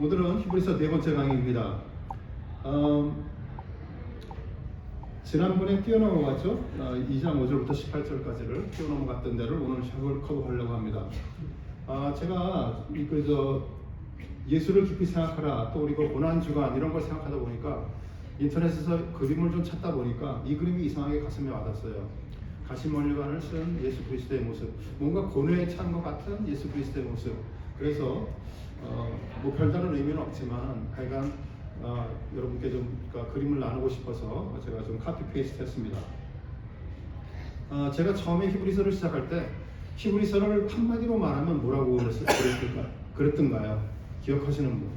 오늘은 히브리서 네 번째 강의입니다. 지난번에 뛰어넘어갔죠? 2장 5절부터 18절까지를 뛰어넘어갔던 데를 오늘 커버하려고 합니다. 제가 예수를 깊이 생각하라, 또 우리가 고난주간 이런 걸 생각하다 보니까 인터넷에서 그림을 좀 찾다 보니까 이 그림이 이상하게 가슴에 와닿았어요. 가시멀리관을 쓴 예수 그리스도의 모습, 뭔가 고뇌에 찬 것 같은 예수 그리스도의 모습. 그래서 뭐 별다른 의미는 없지만 하여간 여러분께 좀 그림을 나누고 싶어서 제가 좀 카피 페이스트 했습니다. 제가 처음에 히브리서를 시작할 때 히브리서를 한마디로 말하면 뭐라고 그랬던가요? 기억하시는 분?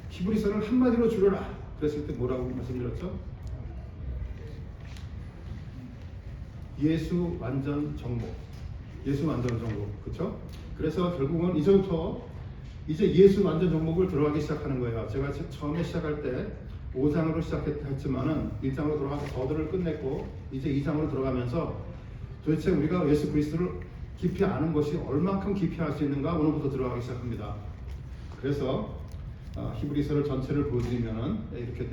히브리서를 한마디로 줄여라 그랬을 때 뭐라고 말씀드렸죠? 예수 완전 정복. 예수 완전 정복. 그렇죠? 그래서 결국은 이제부터 예수 완전 정복을 들어가기 시작하는 거예요. 제가 처음에 시작할 때 5장으로 시작했지만은 1장으로 들어가서 거들을 끝냈고 이제 2장으로 들어가면서 도대체 우리가 예수 그리스도를 깊이 아는 것이 얼만큼 깊이 알 수 있는가 오늘부터 들어가기 시작합니다. 그래서 히브리서를 전체를 보여드리면은 이렇게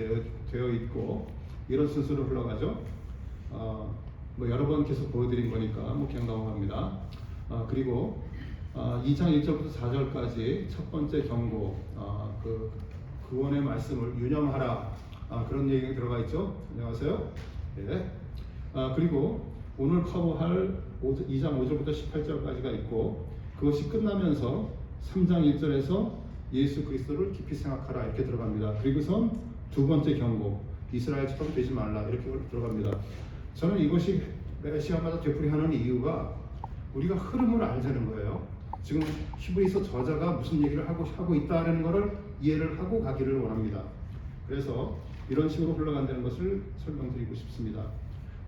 되어 있고 이런 순서로 흘러가죠. 뭐 여러 번 계속 보여드린 거니까 뭐 그냥 넘어갑니다. 그리고 2장 1절부터 4절까지 첫 번째 경고, 그 구원의 말씀을 유념하라, 그런 얘기가 들어가 있죠. 안녕하세요. 네. 그리고 오늘 커버할 2장 5절부터 18절까지가 있고 그것이 끝나면서 3장 1절에서 예수 그리스도를 깊이 생각하라 이렇게 들어갑니다. 그리고선 두 번째 경고, 이스라엘처럼 되지 말라 이렇게 들어갑니다. 저는 이것이 매 시간마다 되풀이하는 이유가 우리가 흐름을 알자는 거예요. 지금 히브리서 저자가 무슨 얘기를 하고 있다는 것을 이해를 하고 가기를 원합니다. 그래서 이런 식으로 흘러간다는 것을 설명드리고 싶습니다.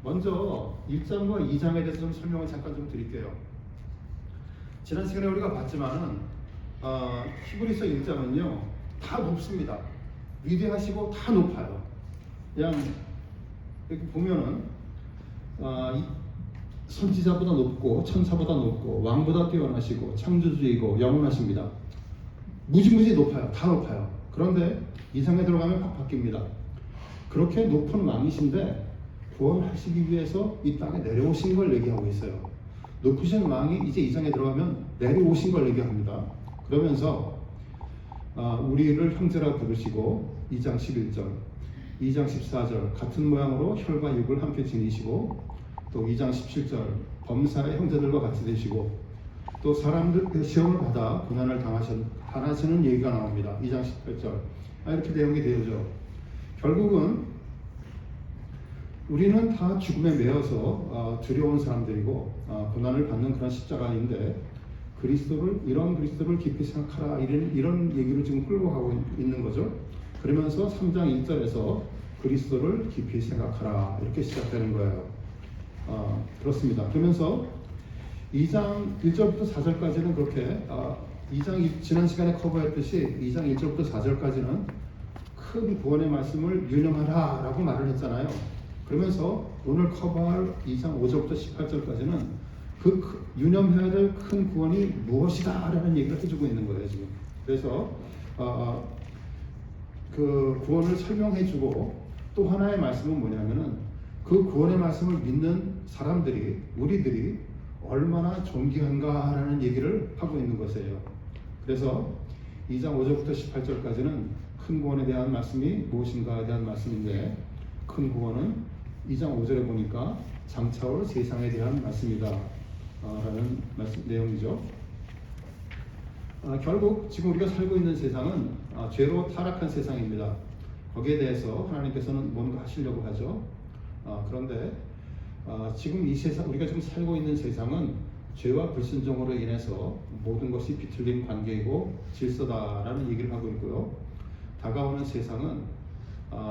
먼저 1장과 2장에 대해서 좀 설명을 잠깐 좀 드릴게요. 지난 시간에 우리가 봤지만은 히브리서 1장은요 다 높습니다. 위대하시고 다 높아요. 그냥 이렇게 보면은 선지자보다 높고 천사보다 높고 왕보다 뛰어나시고 창조주이고 영원하십니다. 무지무지 높아요. 다 높아요. 그런데 2장에 들어가면 확 바뀝니다. 그렇게 높은 왕이신데 구원하시기 위해서 이 땅에 내려오신 걸 얘기하고 있어요. 높으신 왕이 이제 2장에 들어가면 내려오신 걸 얘기합니다. 그러면서 우리를 형제라 부르시고 2장 11절 2장 14절 같은 모양으로 혈과 육을 함께 지니시고 또 2장 17절 범사의 형제들과 같이 되시고 또 사람들 시험을 받아 고난을 당하시는 얘기가 나옵니다. 2장 18절 이렇게 내용이 되어져. 결국은 우리는 다 죽음에 매여서 두려운 사람들이고 고난을 받는 그런 십자가인데 이런 그리스도를 깊이 생각하라 이런 얘기를 지금 끌고 가고 있는 거죠. 그러면서 3장 1절에서 그리스도를 깊이 생각하라 이렇게 시작되는 거예요. 그렇습니다. 그러면서 2장 1절부터 4절까지는 그렇게 2장 지난 시간에 커버했듯이 2장 1절부터 4절까지는 큰 구원의 말씀을 유념하라 라고 말을 했잖아요. 그러면서 오늘 커버할 2장 5절부터 18절까지는 그 유념해야 될 큰 구원이 무엇이다 라는 얘기를 해주고 있는 거예요 지금. 그래서 그 구원을 설명해주고 또 하나의 말씀은 뭐냐면은 그 구원의 말씀을 믿는 사람들이 우리들이 얼마나 존귀한가라는 얘기를 하고 있는 것이에요. 그래서 2장 5절부터 18절까지는 큰 구원에 대한 말씀이 무엇인가에 대한 말씀인데 큰 구원은 2장 5절에 보니까 장차올 세상에 대한 말씀이다 라는 내용이죠. 결국 지금 우리가 살고 있는 세상은 죄로 타락한 세상입니다. 거기에 대해서 하나님께서는 뭔가 하시려고 하죠. 그런데 지금 이 세상 우리가 지금 살고 있는 세상은 죄와 불순종으로 인해서 모든 것이 비틀린 관계이고 질서다라는 얘기를 하고 있고요. 다가오는 세상은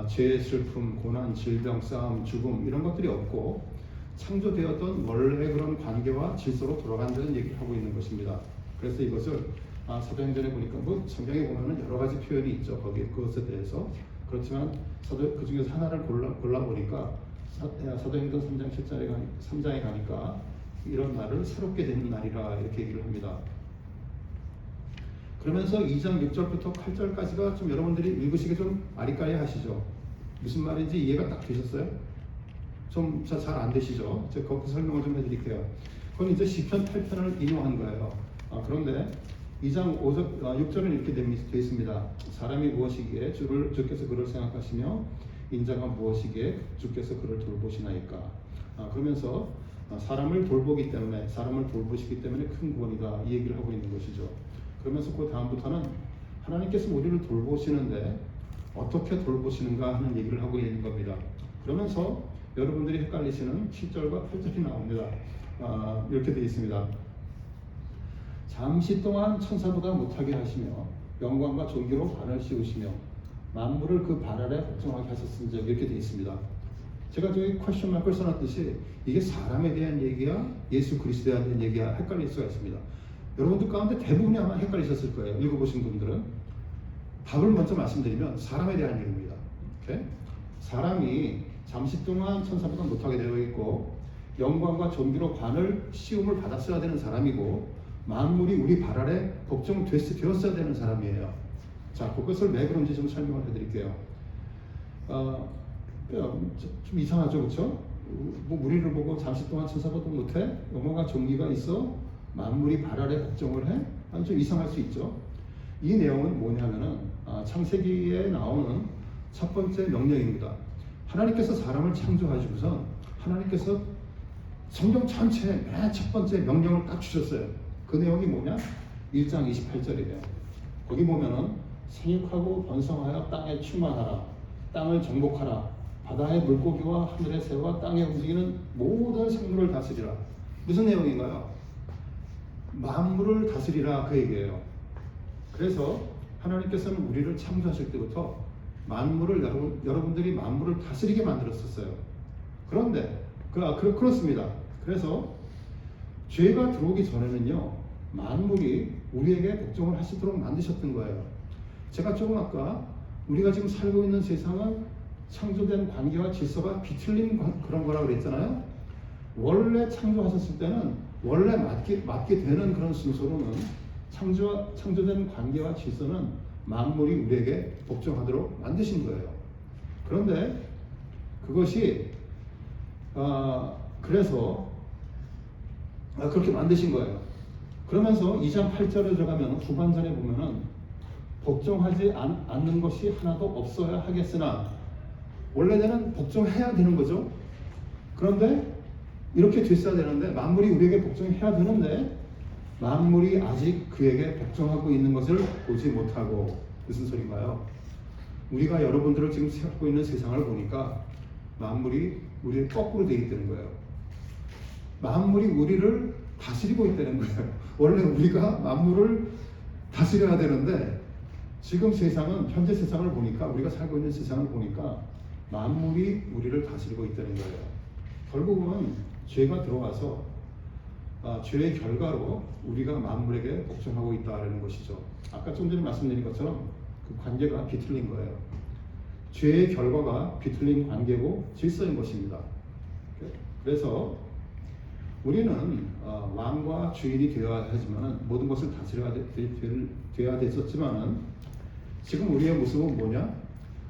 죄의 슬픔, 고난, 질병, 싸움, 죽음 이런 것들이 없고 창조되었던 원래 그런 관계와 질서로 돌아간다는 얘기를 하고 있는 것입니다. 그래서 이것을 사도행전에 보니까 뭐 성경에 보면은 여러 가지 표현이 있죠. 그것에 대해서. 그렇지만 그 중에서 하나를 골라 보니까 사도행전 3장에 가니까 이런 날을 새롭게 되는 날이라 이렇게 얘기를 합니다. 그러면서 2장 6절부터 8절까지가 좀 여러분들이 읽으시기 좀 아리까리 하시죠. 무슨 말인지 이해가 딱 되셨어요? 좀 잘 안 되시죠? 제가 거기서 설명을 좀 해드릴게요. 그건 이제 시편 8편을 인용한 거예요. 그런데 2장 6절은 이렇게 되어 있습니다. 사람이 무엇이기에 주께서 그를 생각하시며 인자가 무엇이기에 주께서 그를 돌보시나이까. 그러면서 사람을 돌보시기 때문에 큰 구원이다, 이 얘기를 하고 있는 것이죠. 그러면서 그 다음부터는 하나님께서 우리를 돌보시는데 어떻게 돌보시는가 하는 얘기를 하고 있는 겁니다. 그러면서 여러분들이 헷갈리시는 7절과 8절이 나옵니다. 이렇게 되어 있습니다. 잠시 동안 천사보다 못하게 하시며 영광과 존귀로 관을 씌우시며 만물을 그 발 아래 복종하게 하셨은즉, 이렇게 되어 있습니다. 제가 저기 퀘스천 마크를 써놨듯이 이게 사람에 대한 얘기야, 예수 그리스도에 대한 얘기야, 헷갈릴 수가 있습니다. 여러분들 가운데 대부분이 아마 헷갈리셨을 거예요. 읽어보신 분들은. 답을 먼저 말씀드리면 사람에 대한 얘기입니다. 오케이? 사람이 잠시 동안 천사보다 못하게 되어 있고 영광과 존귀로 관을 씌움을 받았어야 되는 사람이고 만물이 우리 발 아래 복종되었어야 되는 사람이에요. 자, 그것을 왜 그런지 좀 설명을 해드릴게요. 좀 이상하죠, 그렇죠? 뭐 우리를 보고 잠시 동안 천사보다 못해? 영광과 존귀가 있어? 만물이 발 아래 복종을 해? 아니, 좀 이상할 수 있죠. 이 내용은 뭐냐면은 창세기에 나오는 첫 번째 명령입니다. 하나님께서 사람을 창조하시고서 하나님께서 성경 전체에 맨 첫 번째 명령을 딱 주셨어요. 그 내용이 뭐냐? 1장 28절이에요. 거기 보면은 생육하고 번성하여 땅에 충만하라, 땅을 정복하라, 바다의 물고기와 하늘의 새와 땅에 움직이는 모든 생물을 다스리라. 무슨 내용인가요? 만물을 다스리라, 그 얘기예요. 그래서 하나님께서는 우리를 창조하실 때부터 만물을 여러분들이 만물을 다스리게 만들었었어요. 그런데 그렇습니다. 그래서 죄가 들어오기 전에는요, 만물이 우리에게 복종을 하시도록 만드셨던 거예요. 제가 조금 아까 우리가 지금 살고 있는 세상은 창조된 관계와 질서가 비틀린 그런 거라고 그랬잖아요. 원래 창조하셨을 때는 원래 맞게 되는 그런 순서로는 창조된 관계와 질서는 만물이 우리에게 복종하도록 만드신 거예요. 그런데 그것이 그래서 그렇게 만드신 거예요. 그러면서 2장 8절에 들어가면 후반전에 보면은 복종하지 않는 것이 하나도 없어야 하겠으나, 원래는 복종해야 되는 거죠. 그런데 이렇게 됐어야 되는데, 만물이 우리에게 복종해야 되는데 만물이 아직 그에게 복종하고 있는 것을 보지 못하고. 무슨 소리인가요? 우리가 여러분들을 지금 살고 있는 세상을 보니까 만물이 우리를 거꾸로 되어 있다는 거예요. 만물이 우리를 다스리고 있다는 거예요. 원래 우리가 만물을 다스려야 되는데 지금 세상은, 현재 세상을 보니까, 우리가 살고 있는 세상을 보니까 만물이 우리를 다스리고 있다는 거예요. 결국은 죄가 들어와서 죄의 결과로 우리가 만물에게 복종하고 있다는 것이죠. 아까 좀 전에 말씀드린 것처럼 그 관계가 비틀린 거예요. 죄의 결과가 비틀린 관계고 질서인 것입니다. 그래서 우리는 왕과 주인이 되어야 하지만, 모든 것을 다스려야 되어야 됐었지만은, 지금 우리의 모습은 뭐냐?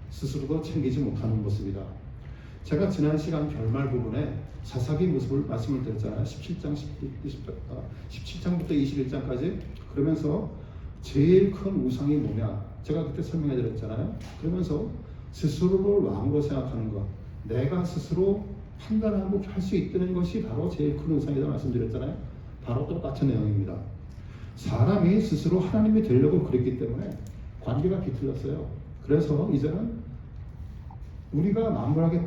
스스로도 챙기지 못하는 모습이다. 제가 지난 시간 결말 부분에 사사기 모습을 말씀을 드렸잖아요. 17장부터 21장까지. 그러면서 제일 큰 우상이 뭐냐? 제가 그때 설명해 드렸잖아요. 그러면서 스스로를 왕으로 생각하는 것, 내가 스스로 판단하고 할 수 있다는 것이 바로 제일 큰 우상이다 말씀드렸잖아요. 바로 똑같은 내용입니다. 사람이 스스로 하나님이 되려고 그랬기 때문에 관계가 비틀렸어요. 그래서 이제는 우리가 만물에게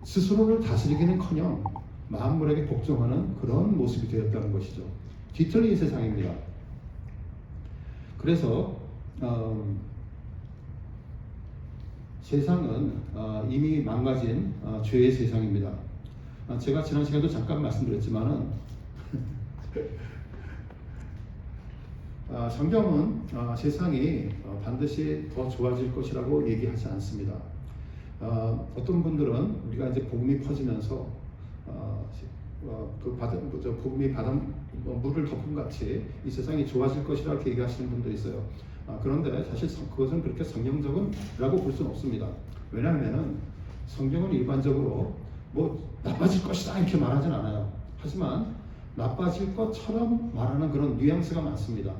스스로를 다스리기는커녕 만물에게 복종하는 그런 모습이 되었다는 것이죠. 뒤틀린 세상입니다. 그래서 세상은 이미 망가진 죄의 세상입니다. 제가 지난 시간에도 잠깐 말씀드렸지만은 성경은 세상이 반드시 더 좋아질 것이라고 얘기하지 않습니다. 어떤 분들은 우리가 이제 복음이 퍼지면서 그 복음이 물을 덮은 같이 이 세상이 좋아질 것이라 이렇게 얘기하시는 분도 있어요. 그런데 사실 그것은 그렇게 성경적은라고 볼 수는 없습니다. 왜냐하면은 성경은 일반적으로 뭐 나빠질 것이다 이렇게 말하진 않아요. 하지만 나빠질 것처럼 말하는 그런 뉘앙스가 많습니다.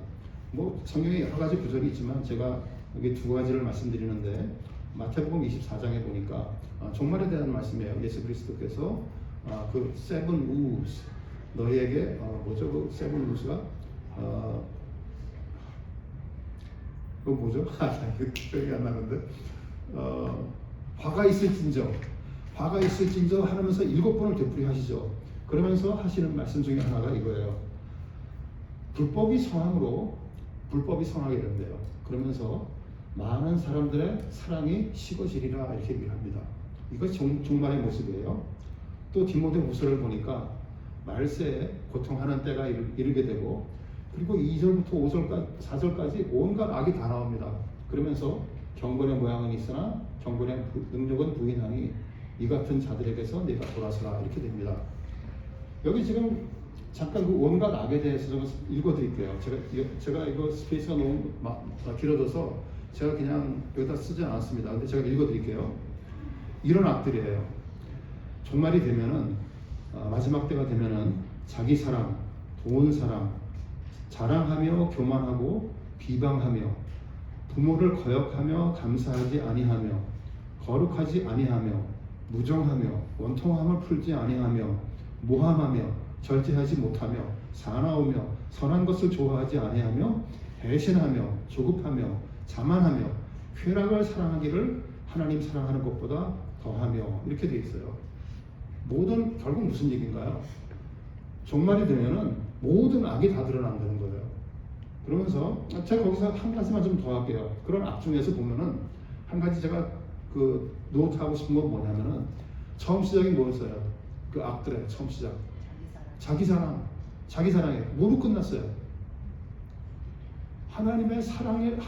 뭐 성경에 여러 가지 구절이 있지만 제가 여기 두 가지를 말씀드리는데, 마태복음 24장에 보니까 종말에 대한 말씀이에요. 예수 그리스도께서 그 세븐 우스, 너희에게 뭐죠? 그 세븐 우스가 그 뭐죠? 기억이 안 나는데 화가 있을진저 하면서 7번을 되풀이하시죠. 그러면서 하시는 말씀 중에 하나가 이거예요. 불법이 성하게 된대요. 그러면서 많은 사람들의 사랑이 식어지리라 이렇게 얘기를 합니다. 이것이 종말의 모습이에요. 또 디모데후서를 보니까 말세에 고통하는 때가 이르게 되고, 그리고 2절부터 4절까지 온갖 악이 다 나옵니다. 그러면서 경건의 모양은 있으나 경건의 능력은 부인하니 이 같은 자들에게서 내가 돌아서라 이렇게 됩니다. 여기 지금 잠깐 그 온갖 악에 대해서 좀 읽어드릴게요. 제가 이거 스페이스가 너무 길어져서 제가 그냥 여기다 쓰지 않았습니다. 근데 제가 읽어드릴게요. 이런 악들이에요. 종말이 되면은 마지막 때가 되면은 자기 사랑, 돈 사랑, 자랑하며 교만하고 비방하며 부모를 거역하며 감사하지 아니하며 거룩하지 아니하며 무정하며 원통함을 풀지 아니하며 모함하며 절제하지 못하며 사나우며 선한 것을 좋아하지 아니하며 배신하며 조급하며 자만하며 쾌락을 사랑하기를 하나님 사랑하는 것보다 더하며 이렇게 돼 있어요. 결국 무슨 얘기인가요? 종말이 되면은 모든 악이 다 드러난다는 거예요. 그러면서 제가 거기서 한 가지만 좀 더 할게요. 그런 악 중에서 보면은 한 가지 제가 그 노트하고 싶은 건 뭐냐면은 처음 시작이 뭐였어요? 그 악들의 처음 시작. 자기 사랑에 뭐로 끝났어요? 하나님의 사랑을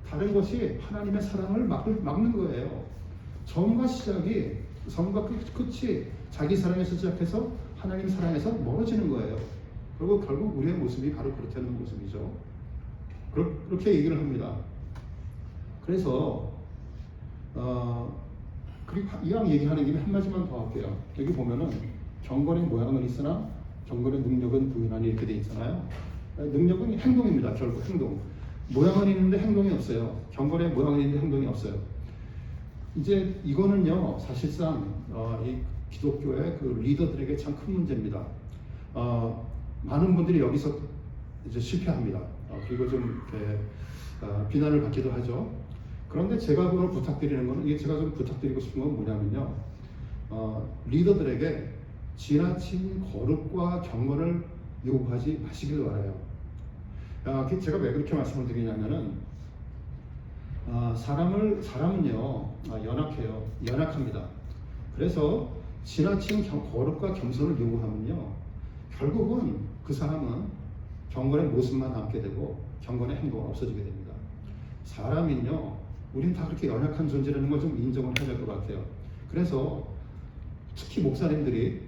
다른 것이 하나님의 사랑을 막는 거예요. 처음과 끝이 자기 사랑에서 시작해서 하나님 사랑에서 멀어지는 거예요. 그리고 결국 우리의 모습이 바로 그렇다는 모습이죠. 그렇게 얘기를 합니다. 그래서 그리고 이왕 얘기하는 김에 한 마디만 더 할게요. 여기 보면은 경건의 모양은 있으나 경건의 능력은 부인하니 이렇게 돼 있잖아요. 능력은 행동입니다. 결국 행동. 모양은 있는데 행동이 없어요. 경건의 모양은 있는데 행동이 없어요. 이제 이거는요, 사실상 이 기독교의 그 리더들에게 참 큰 문제입니다. 많은 분들이 여기서 이제 실패합니다. 그리고 좀 이렇게 비난을 받기도 하죠. 그런데 제가 그걸 부탁드리는 거는, 이게 제가 좀 부탁드리고 싶은 건 뭐냐면요, 리더들에게 지나친 거룩과 경건을 요구하지 마시길 바라요. 제가 왜 그렇게 말씀을 드리냐면은 사람은요 연약합니다. 그래서 지나친 거룩과 겸손을 요구하면요, 결국은 그 사람은 경건의 모습만 남게 되고 경건의 행동은 없어지게 됩니다. 사람은요, 우린 다 그렇게 연약한 존재라는 걸 좀 인정을 해야 될 것 같아요. 그래서 특히 목사님들이,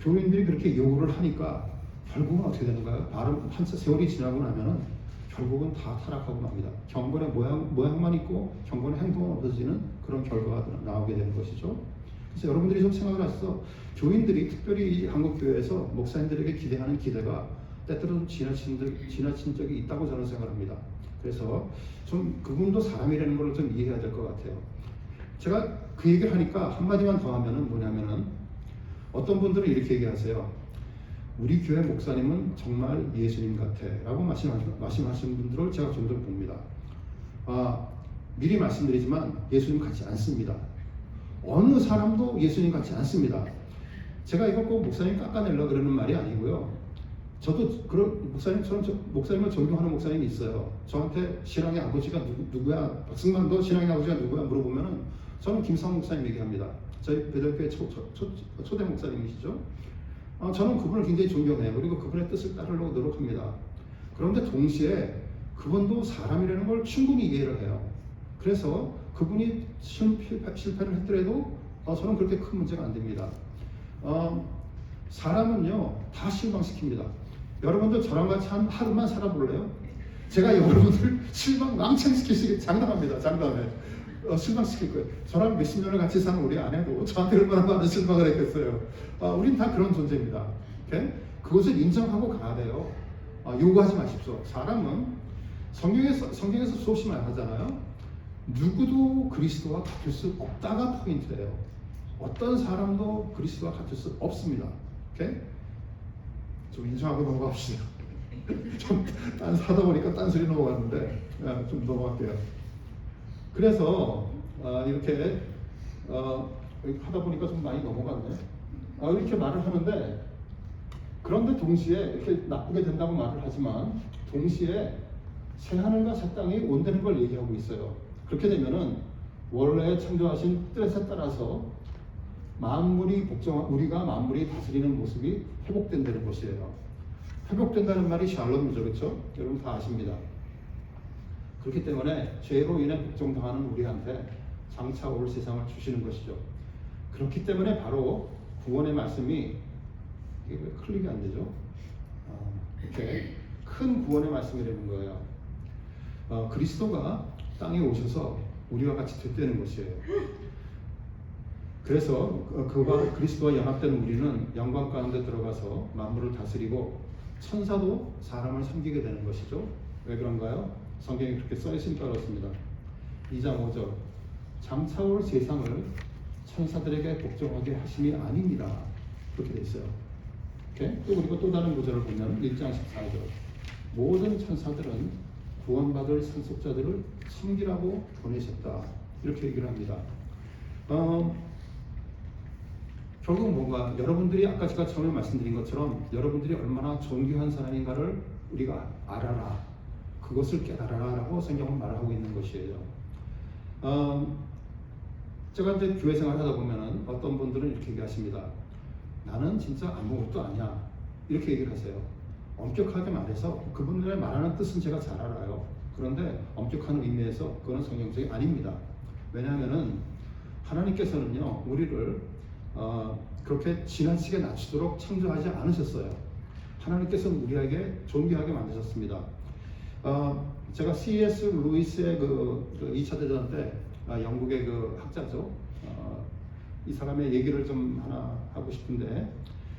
교인들이 그렇게 요구를 하니까 결국은 어떻게 되는가요? 한 세월이 지나고 나면은 결국은 다 타락하고 맙니다. 경건의 모양만 있고 경건의 행동은 없어지는 그런 결과가 나오게 되는 것이죠. 그래서 여러분들이 좀 생각을 하셔서, 교인들이 특별히 한국교회에서 목사님들에게 기대하는 기대가 때때로 지나친 적이 있다고 저는 생각합니다. 그래서 좀 그분도 사람이라는 걸 좀 이해해야 될 것 같아요. 제가 그 얘기를 하니까 한마디만 더 하면은 뭐냐면은, 어떤 분들은 이렇게 얘기하세요. 우리 교회 목사님은 정말 예수님 같아 라고 말씀하시는 분들을 제가 종종 봅니다. 미리 말씀드리지만 예수님 같지 않습니다. 어느 사람도 예수님 같지 않습니다. 제가 이거 꼭 목사님 깎아내려고 그러는 말이 아니고요. 저도 그런 목사님을 존경하는 목사님이 있어요. 저한테 신앙의 아버지가 누구야? 박승만, 너 신앙의 아버지가 누구야? 물어보면은 저는 김상 목사님 얘기합니다. 저희 배달교회 초대 목사님이시죠. 저는 그분을 굉장히 존경해요. 그리고 그분의 뜻을 따르려고 노력합니다. 그런데 동시에 그분도 사람이라는 걸 충분히 이해를 해요. 그래서 그분이 실패를 했더라도 저는 그렇게 큰 문제가 안 됩니다. 사람은요 다 실망시킵니다. 여러분들 저랑 같이 한 하루만 살아볼래요? 제가 여러분들 실망 왕창시키시기 장담합니다. 장담해. 실망시킬 거예요. 저랑 몇십 년을 같이 사는 우리 아내도 저한테 얼마나 많은 실망을 했겠어요. 우린 다 그런 존재입니다. 오케이? 그것을 인정하고 가야 돼요. 요구하지 마십시오. 사람은 성경에서 수없이 말하잖아요. 누구도 그리스도와 같을 수 없다가 포인트예요. 어떤 사람도 그리스도와 같을 수 없습니다. 오케이? 좀 인정하고 넘어갑시다. 좀 하다 보니까 딴소리 넘어갔는데 좀 넘어갈게요. 그래서 이렇게 하다 보니까 좀 많이 넘어갔네. 이렇게 말을 하는데, 그런데 동시에 이렇게 나쁘게 된다고 말을 하지만 동시에 새 하늘과 새 땅이 온다는 걸 얘기하고 있어요. 그렇게 되면은 원래 창조하신 뜻에 따라서 우리가 만물이 다스리는 모습이 회복된다는 것이에요. 회복된다는 말이 샬롬이죠, 그렇죠? 여러분 다 아십니다. 그렇기 때문에 죄로 인해 복종당하는 우리한테 장차 올 세상을 주시는 것이죠. 그렇기 때문에 바로 구원의 말씀이, 이게 왜 클릭이 안 되죠? 이렇게 큰 구원의 말씀이라는 거예요. 그리스도가 땅에 오셔서 우리와 같이 됐다는 것이에요. 그래서 그와 그리스도와 연합된 우리는 영광 가운데 들어가서 만물을 다스리고 천사도 사람을 섬기게 되는 것이죠. 왜 그런가요? 성경에 그렇게 써 있으니까 그렇습니다. 2장 5절, 장차 올 세상을 천사들에게 복종하게 하심이 아닙니다. 그렇게 돼 있어요. 오케이? 또 그리고 또 다른 구절을 보면 1장 14절, 모든 천사들은 구원받을 상속자들을 섬기라고 보내셨다. 이렇게 얘기를 합니다. 결국 뭔가 여러분들이 아까 제가 처음에 말씀드린 것처럼 여러분들이 얼마나 존귀한 사람인가를 우리가 알아라, 그것을 깨달아라 라고 성경은 말하고 있는 것이에요. 제가 이제 교회 생활 하다 보면은 어떤 분들은 이렇게 얘기하십니다. 나는 진짜 아무것도 아니야, 이렇게 얘기를 하세요. 엄격하게 말해서 그분들의 말하는 뜻은 제가 잘 알아요. 그런데 엄격한 의미에서 그건 성경적이 아닙니다. 왜냐하면은 하나님께서는요 우리를 그렇게 지나치게 낮추도록 창조하지 않으셨어요. 하나님께서는 우리에게 존귀하게 만드셨습니다. 제가 C.S. 루이스의 그 2차 대전 때 영국의 그 학자죠. 이 사람의 얘기를 좀 하나 하고 싶은데,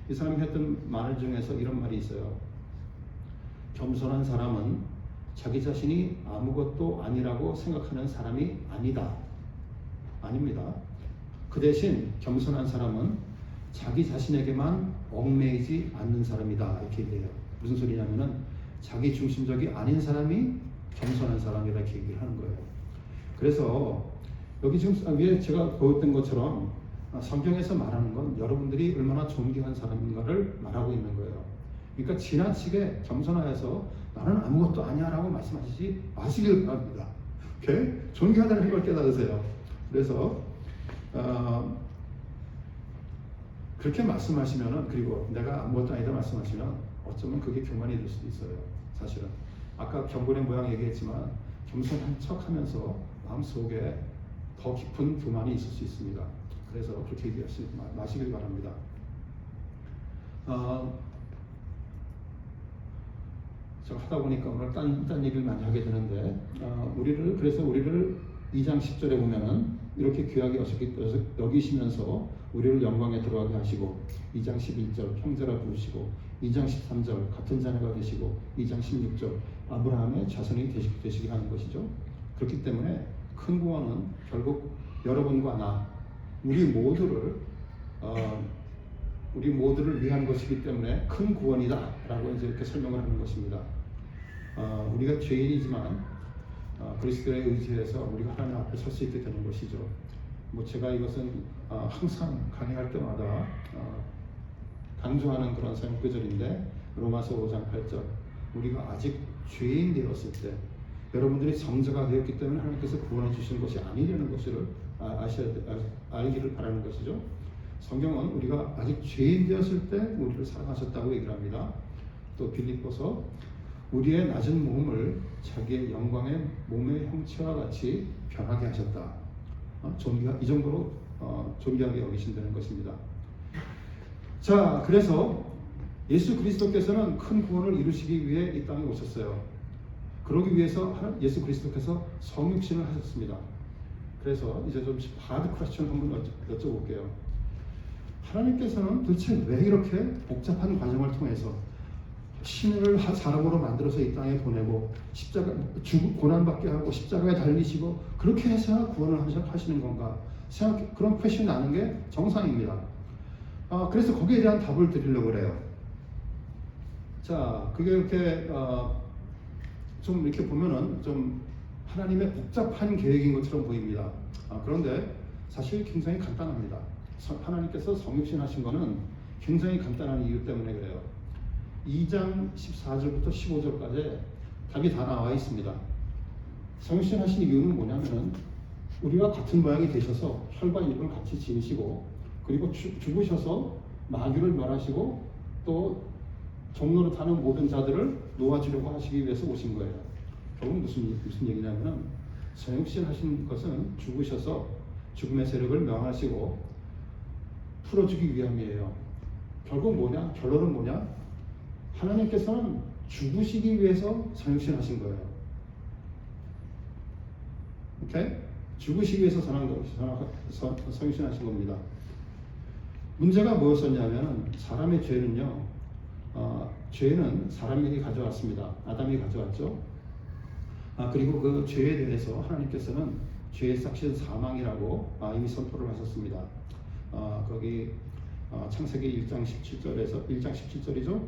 이 사람이 했던 말 중에서 이런 말이 있어요. 겸손한 사람은 자기 자신이 아무것도 아니라고 생각하는 사람이 아니다. 아닙니다. 그 대신 겸손한 사람은 자기 자신에게만 얽매이지 않는 사람이다. 이렇게 얘기해요. 무슨 소리냐면은 자기 중심적이 아닌 사람이 겸손한 사람이라 이렇게 얘기를 하는 거예요. 그래서 여기 지금 위에 제가 보였던 것처럼 성경에서 말하는 건 여러분들이 얼마나 존귀한 사람인가를 말하고 있는 거예요. 그러니까 지나치게 겸손하여서 나는 아무것도 아니야 라고 말씀하시지 마시길 바랍니다. 오케이? 존귀하다는 걸 깨달으세요. 그래서 그렇게 말씀하시면은, 그리고 내가 아무것도 아니다 말씀하시면 어쩌면 그게 교만이 될 수도 있어요. 사실은 아까 경건의 모양 얘기했지만 겸손한 척하면서 마음속에 더 깊은 교만이 있을 수 있습니다. 그래서 그렇게 얘기하지 마시길 바랍니다. 제가 하다 보니까 오늘 딴 얘기를 많이 하게 되는데, 그래서 우리를 2장 10절에 보면은 이렇게 귀하게 여기시면서 우리를 영광에 들어가게 하시고, 2장 11절 형제라 부르시고, 2장 13절 같은 자녀가 되시고, 2장 16절 아브라함의 자손이 되시게 하는 것이죠. 그렇기 때문에 큰 구원은 결국 여러분과 나, 우리 모두를 위한 것이기 때문에 큰 구원이다 라고 이제 이렇게 설명을 하는 것입니다. 우리가 죄인이지만 그리스도의 의지에서 우리가 하나님 앞에 설 수 있게 되는 것이죠. 제가 이것은 항상 강의할 때마다 강조하는 그런 성경 구절인데, 로마서 5장 8절, 우리가 아직 죄인 되었을 때 여러분들이 정죄가 되었기 때문에 하나님께서 구원해 주시는 것이 아니라는 것을 알기를 바라는 것이죠. 성경은 우리가 아직 죄인 되었을 때 우리를 사랑하셨다고 얘기를 합니다. 또 빌립보서 우리의 낮은 몸을 자기의 영광의 몸의 형체와 같이 변하게 하셨다. 이 정도로 존귀하게 여기신다는 것입니다. 자, 그래서 예수 그리스도께서는 큰 구원을 이루시기 위해 이 땅에 오셨어요. 그러기 위해서 예수 그리스도께서 성육신을 하셨습니다. 그래서 이제 좀 하드 퀘스천 한번 여쭤볼게요. 하나님께서는 도대체 왜 이렇게 복잡한 과정을 통해서 신을 사람으로 만들어서 이 땅에 보내고 십자가 고난받게 하고 십자가에 달리시고 그렇게 해서 구원을 하시는 건가? 그런 퀘스천이 나는 게 정상입니다. 그래서 거기에 대한 답을 드리려고 그래요. 자, 그게 이렇게 좀 이렇게 보면은 좀 하나님의 복잡한 계획인 것처럼 보입니다. 그런데 사실 굉장히 간단합니다. 하나님께서 성육신 하신 거는 굉장히 간단한 이유 때문에 그래요. 2장 14절부터 15절까지 답이 다 나와 있습니다. 성육신 하신 이유는 뭐냐면은 우리와 같은 모양이 되셔서 혈과 육을 같이 지니시고 그리고 죽으셔서 마귀를 멸하시고 또 종로로 타는 모든 자들을 놓아주려고 하시기 위해서 오신 거예요. 결국 무슨 얘기냐면은 성육신 하신 것은 죽으셔서 죽음의 세력을 명하시고 풀어주기 위함이에요. 결국 뭐냐? 결론은 뭐냐? 하나님께서는 죽으시기 위해서 성육신 하신 거예요. 오케이? 죽으시기 위해서 성육신 하신 겁니다. 문제가 뭐였었냐면 사람의 죄는요, 죄는 사람이 가져왔습니다. 아담이 가져왔죠. 그리고 그 죄에 대해서 하나님께서는 죄의 삭신 사망이라고 이미 선포를 하셨습니다. 거기 창세기 1장 17절에서 1장 17절이죠.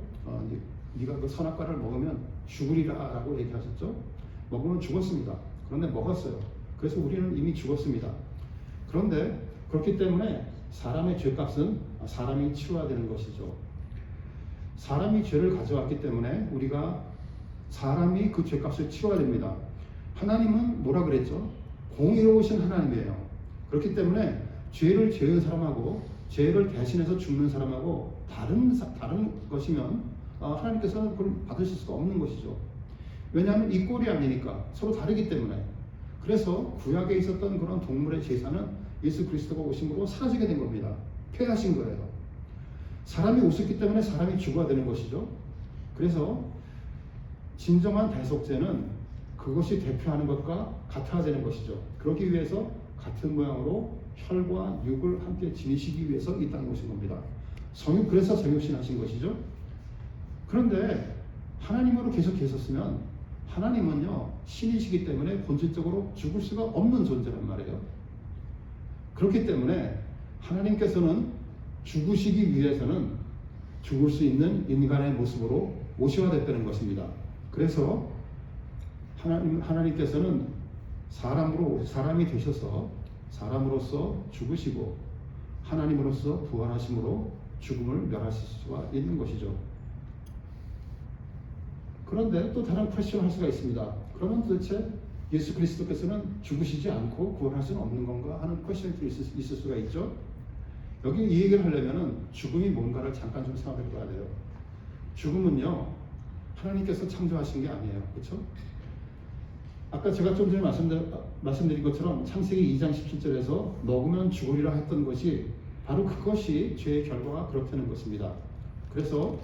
네가 그 선악과를 먹으면 죽으리라라고 얘기하셨죠. 먹으면 죽었습니다. 그런데 먹었어요. 그래서 우리는 이미 죽었습니다. 그런데 그렇기 때문에 사람의 죄값은 사람이 치러야 되는 것이죠. 사람이 죄를 가져왔기 때문에 우리가 사람이 그 죄값을 치러야 됩니다. 하나님은 뭐라 그랬죠? 공의로우신 하나님이에요. 그렇기 때문에 죄를 지은 사람하고 죄를 대신해서 죽는 사람하고 다른 것이면 하나님께서는 그걸 받으실 수가 없는 것이죠. 왜냐하면 이 꼴이 아니니까 서로 다르기 때문에. 그래서 구약에 있었던 그런 동물의 제사는 예수 그리스도가 오심으로 사라지게 된 겁니다. 폐하신 거예요. 사람이 오셨기 때문에 사람이 죽어야 되는 것이죠. 그래서 진정한 대속죄는 그것이 대표하는 것과 같아야 되는 것이죠. 그러기 위해서 같은 모양으로 혈과 육을 함께 지니시기 위해서 이 땅에 오신 겁니다. 그래서 성육신 하신 것이죠. 그런데 하나님으로 계속 계셨으면 하나님은요 신이시기 때문에 본질적으로 죽을 수가 없는 존재란 말이에요. 그렇기 때문에 하나님께서는 죽으시기 위해서는 죽을 수 있는 인간의 모습으로 오셔야 됐다는 것입니다. 그래서 하나님께서는 사람이 되셔서 사람으로서 죽으시고 하나님으로서 부활하심으로 죽음을 멸하실 수가 있는 것이죠. 그런데 또 다른 퀘스천을 할 수가 있습니다. 그러면 도대체 예수 그리스도께서는 죽으시지 않고 구원할 수는 없는 건가 하는 퀘스천이 있을 수가 있죠. 여기 이 얘기를 하려면 죽음이 뭔가를 잠깐 좀 생각해 봐야 돼요. 죽음은요 하나님께서 창조하신 게 아니에요. 그렇죠? 아까 제가 좀 전에 말씀드린 것처럼 창세기 2장 17절에서 먹으면 죽으리라 했던 것이 바로 그것이 죄의 결과가 그렇다는 것입니다. 그래서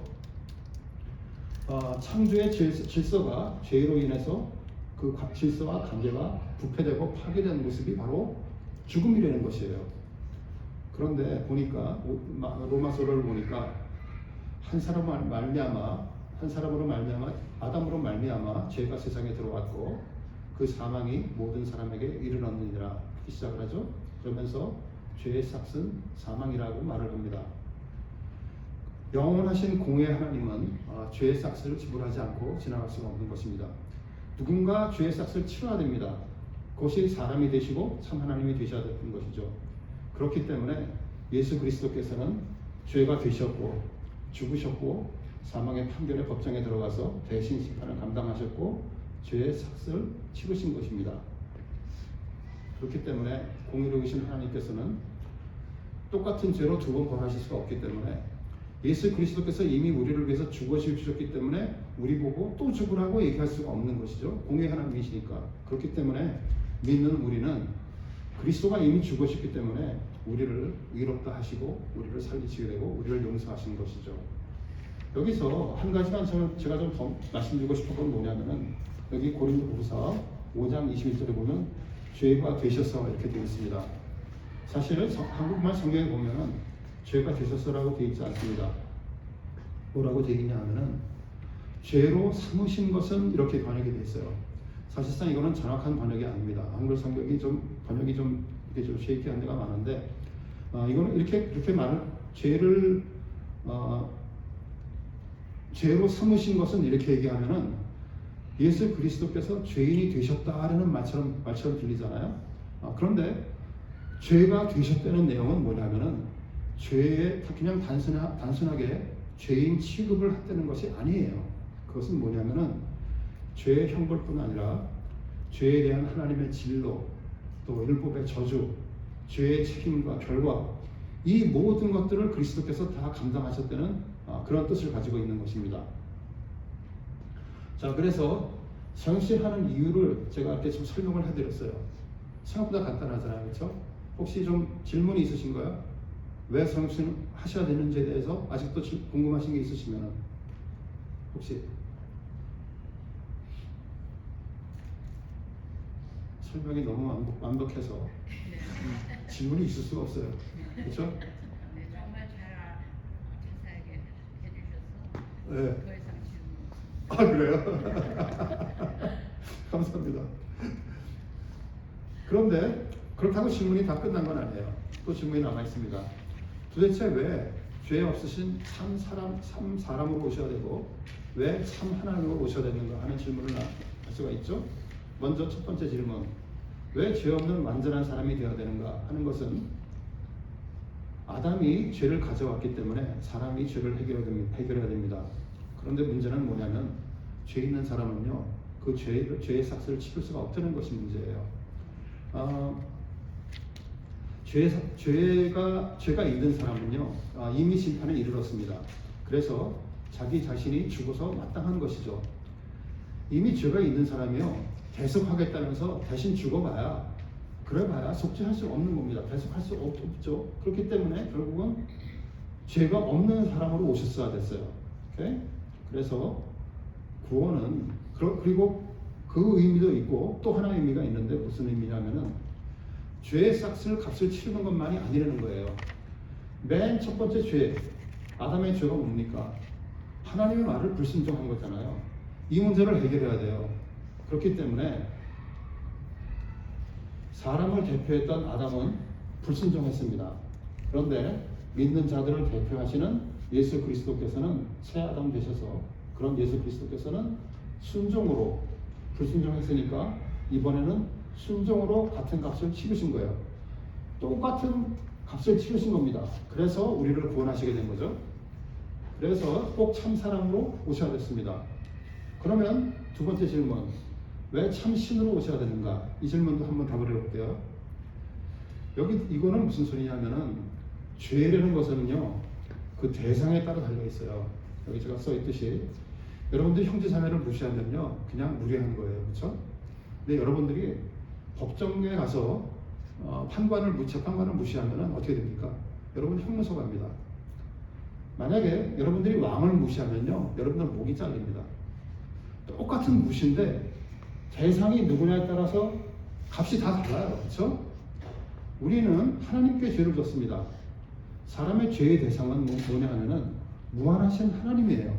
창조의 질서가 죄로 인해서 그 질서와 관계가 부패되고 파괴된 모습이 바로 죽음이라는 것이에요. 그런데 보니까 로마서를 보니까 한 사람으로 말미암아 아담으로 말미암아 죄가 세상에 들어왔고 그 사망이 모든 사람에게 이르렀느니라 이렇게 시작을 하죠. 그러면서 죄의 삭은 사망이라고 말을 합니다. 영원하신 공의 하나님은 죄의 삭을 지불하지 않고 지나갈 수가 없는 것입니다. 누군가 죄의 삭을 치러야 됩니다. 그것이 사람이 되시고 참 하나님이 되셔야 되는 것이죠. 그렇기 때문에 예수 그리스도께서는 죄가 되셨고 죽으셨고 사망의 판결의 법정에 들어가서 대신 심판을 감당하셨고 죄의 삭을 치르신 것입니다. 그렇기 때문에 공의로우신 하나님께서는 똑같은 죄로 두 번 벌하실 수가 없기 때문에 예수 그리스도께서 이미 우리를 위해서 죽으셨기 때문에 우리 보고 또 죽으라고 얘기할 수가 없는 것이죠. 공의 하나님이시니까. 그렇기 때문에 믿는 우리는 그리스도가 이미 죽으셨기 때문에 우리를 의롭다 하시고 우리를 살리시게 되고 우리를 용서하신 것이죠. 여기서 한 가지만 제가 좀 더 말씀드리고 싶은 건 뭐냐면은 여기 고린도후서 5장 21절에 보면 죄가 되셔서 이렇게 되어 있습니다. 사실은 한국말 성경에 보면은 죄가 되셨어라고 되어 있지 않습니다. 뭐라고 되어 있냐 하면은 죄로 삼으신 것은 이렇게 번역이 되어 있어요. 사실상 이거는 정확한 번역이 아닙니다. 한글 성경이 좀 번역이 좀 이렇게 좀 쉐이키한 데가 많은데 이거는 이렇게 말을 죄로 삼으신 것은 이렇게 얘기하면은 예수 그리스도께서 죄인이 되셨다라는 말처럼 들리잖아요. 그런데 죄가 되셨다는 내용은 뭐냐면은 죄에 그냥 단순하게 죄인 취급을 했다는 것이 아니에요. 그것은 뭐냐면은 죄의 형벌뿐 아니라 죄에 대한 하나님의 진노, 또 율법의 저주, 죄의 책임과 결과, 이 모든 것들을 그리스도께서 다 감당하셨다는 그런 뜻을 가지고 있는 것입니다. 자, 그래서 성실하는 이유를 제가 이렇게 좀 설명을 해드렸어요. 생각보다 간단하잖아요, 그렇죠? 혹시 좀 질문이 있으신가요? 왜 성실하셔야 되는지에 대해서 아직도 궁금하신 게 있으시면 혹시 설명이 너무 완벽해서 질문이 있을 수가 없어요. 그렇죠? 네, 정말 자세하게 해주셔서 네. 더 이상 질문. 아, 그래요? 감사합니다. 그런데 그렇다고 질문이 다 끝난 건 아니에요. 또 질문이 남아 있습니다. 도대체 왜 죄 없으신 참 사람으로 오셔야 되고 왜 참 하나님으로 오셔야 되는가 하는 질문을 할 수가 있죠. 먼저 첫 번째 질문, 왜 죄 없는 완전한 사람이 되어야 되는가 하는 것은 아담이 죄를 가져왔기 때문에 사람이 죄를 해결해야 됩니다. 그런데 문제는 뭐냐면 죄 있는 사람은요, 그 죄의 삭스를 치울 수가 없다는 것이 문제예요. 죄가 있는 사람은요, 이미 심판에 이르렀습니다. 그래서 자기 자신이 죽어서 마땅한 것이죠. 이미 죄가 있는 사람이요, 대속하겠다면서 대신 죽어봐야, 그래봐야 속죄할 수 없는 겁니다. 대속할 수 없죠. 그렇기 때문에 결국은 죄가 없는 사람으로 오셨어야 됐어요. 오케이? 그래서 구원은 그리고 그 의미도 있고 또 하나의 의미가 있는데 무슨 의미냐면은 죄의 값을 치르는 것만이 아니라는 거예요. 맨 첫 번째 죄, 아담의 죄가 뭡니까? 하나님의 말을 불순종한 거잖아요. 이 문제를 해결해야 돼요. 그렇기 때문에 사람을 대표했던 아담은 불순종했습니다. 그런데 믿는 자들을 대표하시는 예수 그리스도께서는 새 아담 되셔서, 그런 예수 그리스도께서는 순종으로, 불순종했으니까 이번에는 순종으로 같은 값을 치르신 거예요. 똑같은 값을 치르신 겁니다. 그래서 우리를 구원하시게 된 거죠. 그래서 꼭 참 사람으로 오셔야 됐습니다. 그러면 두 번째 질문, 왜 참 신으로 오셔야 되는가? 이 질문도 한번 답을 해볼게요. 이거는 무슨 소리냐면은 죄라는 것은요, 그 대상에 따라 달려 있어요. 여기 제가 써 있듯이 여러분들이 형제자매를 무시하면요, 그냥 무례한 거예요, 그렇죠? 근데 여러분들이 법정에 가서 재판관을 무시하면은 어떻게 됩니까? 여러분 형무소 갑니다. 만약에 여러분들이 왕을 무시하면요, 여러분들 목이 잘립니다. 똑같은 무시인데 대상이 누구냐에 따라서 값이 다 달라요, 그렇죠? 우리는 하나님께 죄를 졌습니다. 사람의 죄의 대상은 뭐냐 하면은 무한하신 하나님이에요.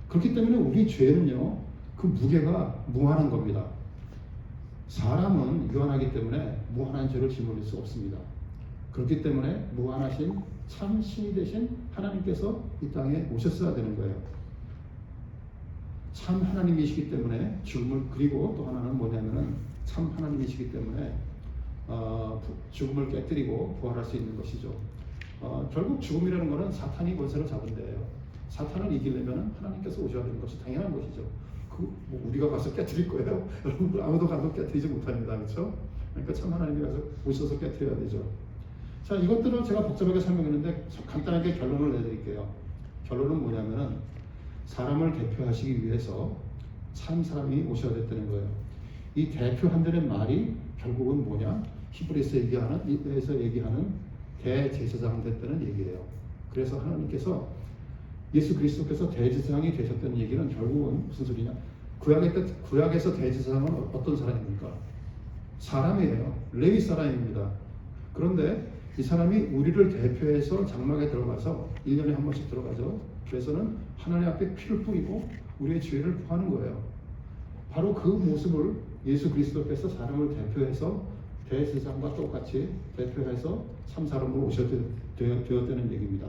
그렇기 때문에 우리 죄는요, 그 무게가 무한한 겁니다. 사람은 유한하기 때문에 무한한 죄를 짊어질 수 없습니다. 그렇기 때문에 무한하신 참 신이 되신 하나님께서 이 땅에 오셨어야 되는 거예요. 참 하나님이시기 때문에 그리고 또 하나는 뭐냐면은 참 하나님이시기 때문에 죽음을 깨뜨리고 부활할 수 있는 것이죠. 결국 죽음이라는 것은 사탄이 권세를 잡은 데예요. 사탄을 이기려면 하나님께서 오셔야 되는 것이 당연한 것이죠. 우리가 가서 깨뜨릴 거예요? 여러분들 아무도 가서 깨뜨리지 못합니다. 그렇죠? 그러니까 참 하나님이 가서 오셔서 깨뜨려야 되죠. 자, 이것들을 제가 복잡하게 설명했는데 간단하게 결론을 내드릴게요. 결론은 뭐냐면은 사람을 대표하시기 위해서 참 사람이 오셔야 됐다는 거예요. 이 대표한다는 말이 결국은 뭐냐? 히브리서 얘기하는 대제사장 됐다는 얘기예요. 그래서 하나님께서 예수 그리스도께서 대제사장이 되셨다는 얘기는 결국은 무슨 소리냐? 구약에서 대제사장은 어떤 사람입니까? 사람이에요. 레위 사람입니다. 그런데 이 사람이 우리를 대표해서 장막에 들어가서 1년에 한 번씩 들어가죠. 그래서는 하나님 앞에 피를 뿌리고 우리의 죄를 구하는 거예요. 바로 그 모습을 예수 그리스도께서 사람을 대표해서 대제사장과 똑같이 대표해서 참 사람으로 되었다는 얘기입니다.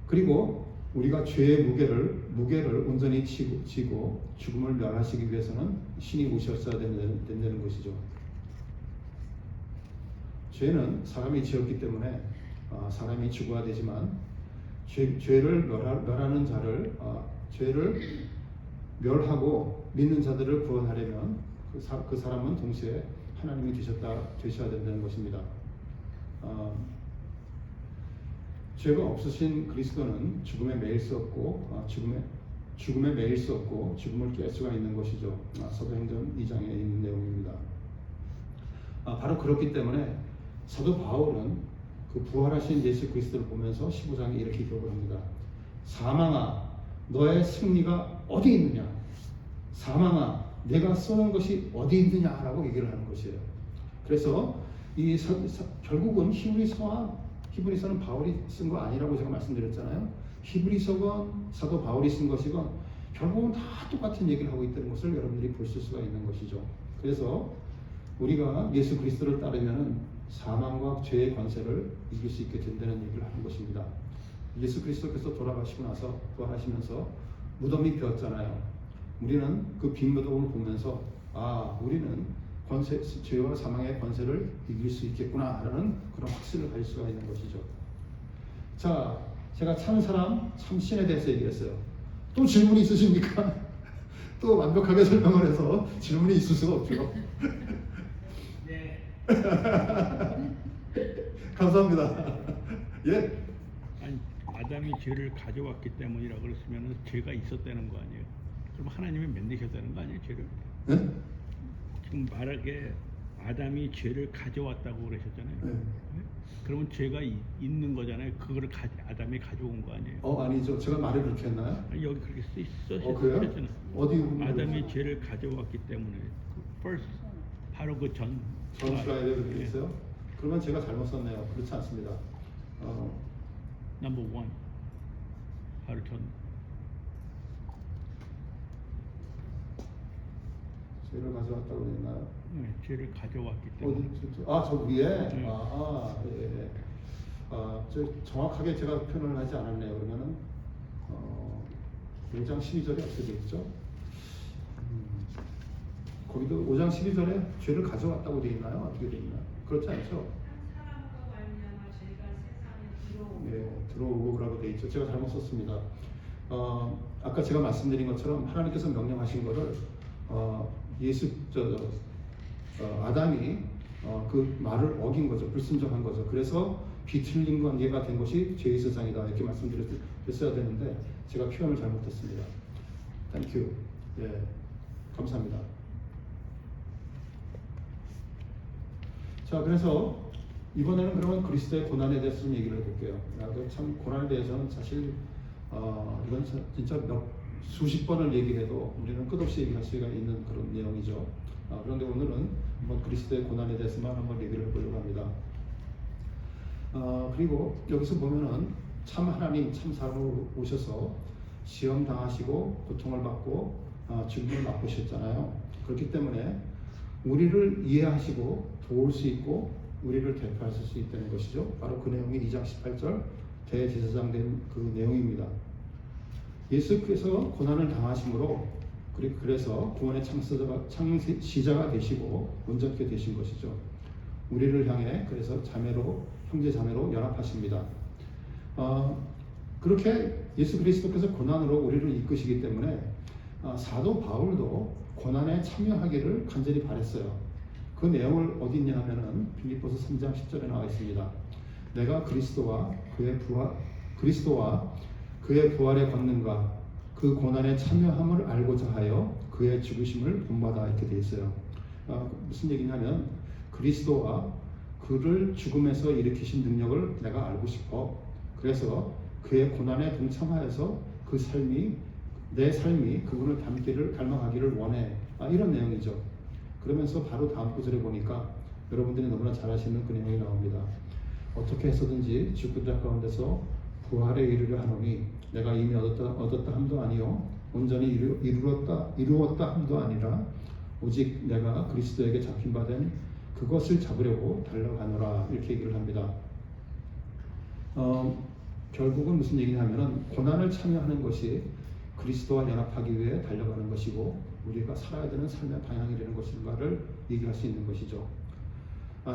그리고 우리가 죄의 무게를 온전히 지고 죽음을 멸하시기 위해서는 신이 오셨어야 된다는 것이죠. 죄는 사람이 지었기 때문에 사람이 죽어야 되지만 죄를 멸하는 자를 죄를 멸하고 믿는 자들을 구원하려면 그 사람은 동시에 하나님이 되셔야 된다는 것입니다. 죄가 없으신 그리스도는 죽음에 매일 수 없고 죽음에 매일 수 없고 죽음을 깰 수가 있는 것이죠. 사도행전 2장에 있는 내용입니다. 바로 그렇기 때문에 사도 바울은 그 부활하신 예수 그리스도를 보면서 15장에 이렇게 기록을 합니다. 사망아 너의 승리가 어디 있느냐? 사망아 내가 쏘는 것이 어디 있느냐라고 얘기를 하는 것이에요. 그래서 결국은 히브리서는 바울이 쓴 거 아니라고 제가 말씀드렸잖아요. 히브리서건 사도 바울이 쓴 것이건 결국은 다 똑같은 얘기를 하고 있다는 것을 여러분들이 보실 수가 있는 것이죠. 그래서 우리가 예수 그리스도를 따르면 사망과 죄의 권세를 이길 수 있게 된다는 얘기를 하는 것입니다. 예수 그리스도께서 돌아가시고 나서 부활하시면서 무덤이 비었잖아요. 우리는 그 빈 무덤을 보면서 우리는 죄와 사망의 권세를 이길 수 있겠구나라는 그런 확신을 가질 수가 있는 것이죠. 자, 제가 참 사람, 참 신에 대해서 얘기했어요. 또 질문이 있으십니까? 또 완벽하게 설명을 해서 질문이 있을 수가 없죠. 네. 감사합니다. 예? 아니, 아담이 죄를 가져왔기 때문이라고 그랬으면 죄가 있었다는 거 아니에요? 그럼 하나님이 만드셨다는 거 아니에요, 죄를? 네? 지금 말하게 아담이 죄를 가져왔다고 그러셨잖아요. 네. 네? 그러면 죄가 있는 거잖아요. 그거를 아담이 가져온 거 아니에요? 아니죠. 제가 말을 그렇게 했나요? 아니, 여기 그렇게 그래요? 써있잖아요. 어디 아담이 죄를 가져왔기 때문에 first 바로 그 전 슬라이드에 그렇게 있어요? 그러면 제가 잘못 썼네요. 그렇지 않습니다. 넘버 원 바로 전 죄를 가져왔다고 했나요? 죄를 가져왔기 때문에 저 위에? 네. 예. 저 정확하게 제가 표현을 하지 않았네요. 그러면은 5장 12절에 어떻게 되어 있죠? 거기도 5장 12절에 죄를 가져왔다고 되어 있나요? 어떻게 되어 있나요? 그렇지 않죠? 사람과 말미암아 죄가 세상에 들어오고라고 되어 있죠. 제가 잘못 썼습니다. 아까 제가 말씀드린 것처럼 하나님께서 명령하신 거를 아담이 그 말을 어긴 거죠. 불순종한 거죠. 그래서 비틀린 관계가 된 것이 죄의 세상이다 이렇게 말씀드렸어야 되는데 제가 표현을 잘못했습니다. 땡큐. 예, 감사합니다. 자, 그래서 이번에는 그러면 그리스도의 고난에 대해서 좀 얘기를 해볼게요. 참 고난에 대해서는 사실 이건 진짜 수십 번을 얘기해도 우리는 끝없이 얘기할 수가 있는 그런 내용이죠. 그런데 오늘은 한번 그리스도의 고난에 대해서만 한번 얘기를 해보려고 합니다. 그리고 여기서 보면은 참 하나님, 참 사람으로 오셔서 시험 당하시고 고통을 받고 죽음을 맛보셨잖아요. 그렇기 때문에 우리를 이해하시고 도울 수 있고 우리를 대표하실 수 있다는 것이죠. 바로 그 내용이 2장 18절 대제사장 된 그 내용입니다. 예수께서 고난을 당하심으로 그래서 구원의 창시자가 되시고 온전케 되신 것이죠. 우리를 향해 그래서 형제 자매로 연합하십니다. 그렇게 예수 그리스도께서 고난으로 우리를 이끄시기 때문에 사도 바울도 고난에 참여하기를 간절히 바랬어요. 그 내용을 어디 있냐 하면은 빌립보서 3장 10절에 나와 있습니다. 내가 그리스도와 그의 부활의 권능과 그 고난에 참여함을 알고자 하여 그의 죽으심을 본받아 이렇게 돼 있어요. 무슨 얘기냐면 그리스도와 그를 죽음에서 일으키신 능력을 내가 알고 싶어. 그래서 그의 고난에 동참하여서 그 삶이 내 삶이 그분을 닮아가기를 원해. 이런 내용이죠. 그러면서 바로 다음 구절에 보니까 여러분들이 너무나 잘 아시는 그 내용이 나옵니다. 어떻게 해서든지 죽은 자 가운데서 부활에 이르려 하노니 내가 이미 얻었다 함도 아니요 온전히 이루었다 함도 아니라 오직 내가 그리스도에게 잡힌 바 된 그것을 잡으려고 달려가노라. 이렇게 얘기를 합니다. 결국은 무슨 얘기냐면은 고난을 참여하는 것이 그리스도와 연합하기 위해 달려가는 것이고 우리가 살아야 되는 삶의 방향이 되는 것인가를 얘기할 수 있는 것이죠.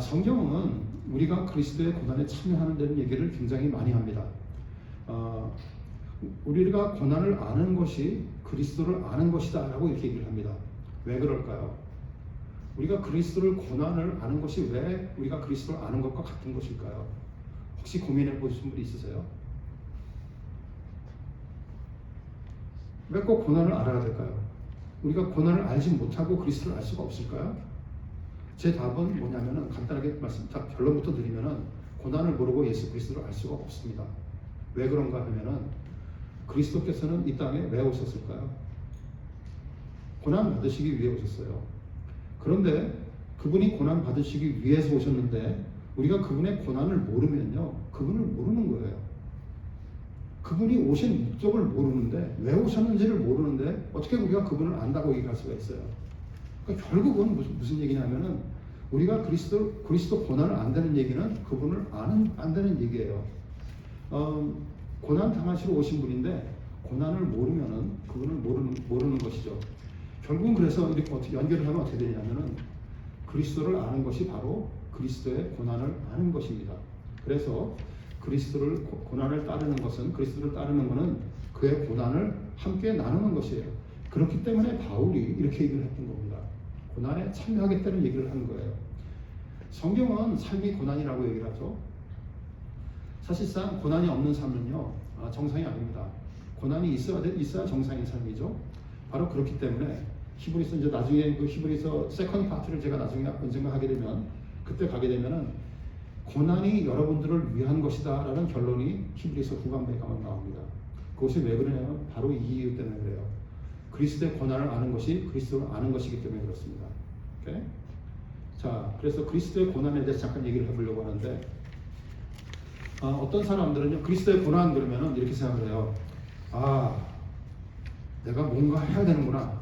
성경은 우리가 그리스도의 고난에 참여하는 데는 얘기를 굉장히 많이 합니다. 우리가 고난을 아는 것이 그리스도를 아는 것이다 라고 이렇게 얘기를 합니다. 왜 그럴까요? 우리가 그리스도를 고난을 아는 것이 왜 우리가 그리스도를 아는 것과 같은 것일까요? 혹시 고민해 보신 분이 있으세요? 왜 꼭 고난을 알아야 될까요? 우리가 고난을 알지 못하고 그리스도를 알 수가 없을까요? 제 답은 뭐냐면은 간단하게 결론부터 드리면은 고난을 모르고 예수 그리스도를 알 수가 없습니다. 왜 그런가 하면은 그리스도께서는 이 땅에 왜 오셨을까요? 고난 받으시기 위해 오셨어요. 그런데 그분이 고난 받으시기 위해서 오셨는데 우리가 그분의 고난을 모르면요, 그분을 모르는 거예요. 그분이 오신 목적을 모르는데 왜 오셨는지를 모르는데 어떻게 우리가 그분을 안다고 얘기할 수가 있어요? 그러니까 결국은 무슨 얘기냐면은 우리가 그리스도 고난을 안다는 얘기는 그분을 안다는 얘기예요. 고난 당하시러 오신 분인데 고난을 모르면은 그분을 모르는 것이죠. 결국은 그래서 이렇게 어떻게 연결을 하면 어떻게 되냐면은 그리스도를 아는 것이 바로 그리스도의 고난을 아는 것입니다. 그래서 그리스도를 고난을 따르는 것은 그리스도를 따르는 것은 그의 고난을 함께 나누는 것이에요. 그렇기 때문에 바울이 이렇게 얘기를 했던 겁니다. 고난에 참여하겠다는 얘기를 하는 거예요. 성경은 삶이 고난이라고 얘기를 하죠. 사실상 고난이 없는 삶은요, 정상이 아닙니다. 고난이 있어야 정상인 삶이죠. 바로 그렇기 때문에 히브리서 이제 나중에 그 히브리서 세컨드 파트를 제가 나중에 언젠가 하게 되면 그때 가게 되면은 고난이 여러분들을 위한 것이다 라는 결론이 히브리서 9강에 가면 나옵니다. 그것이 왜 그러냐면 바로 이 이유 때문에 그래요. 그리스도의 고난을 아는 것이 그리스도를 아는 것이기 때문에 그렇습니다. 오케이? 자, 그래서 그리스도의 고난에 대해서 잠깐 얘기를 해보려고 하는데 어떤 사람들은요 그리스도의 고난 그러면은 이렇게 생각을 해요. 내가 뭔가 해야 되는구나.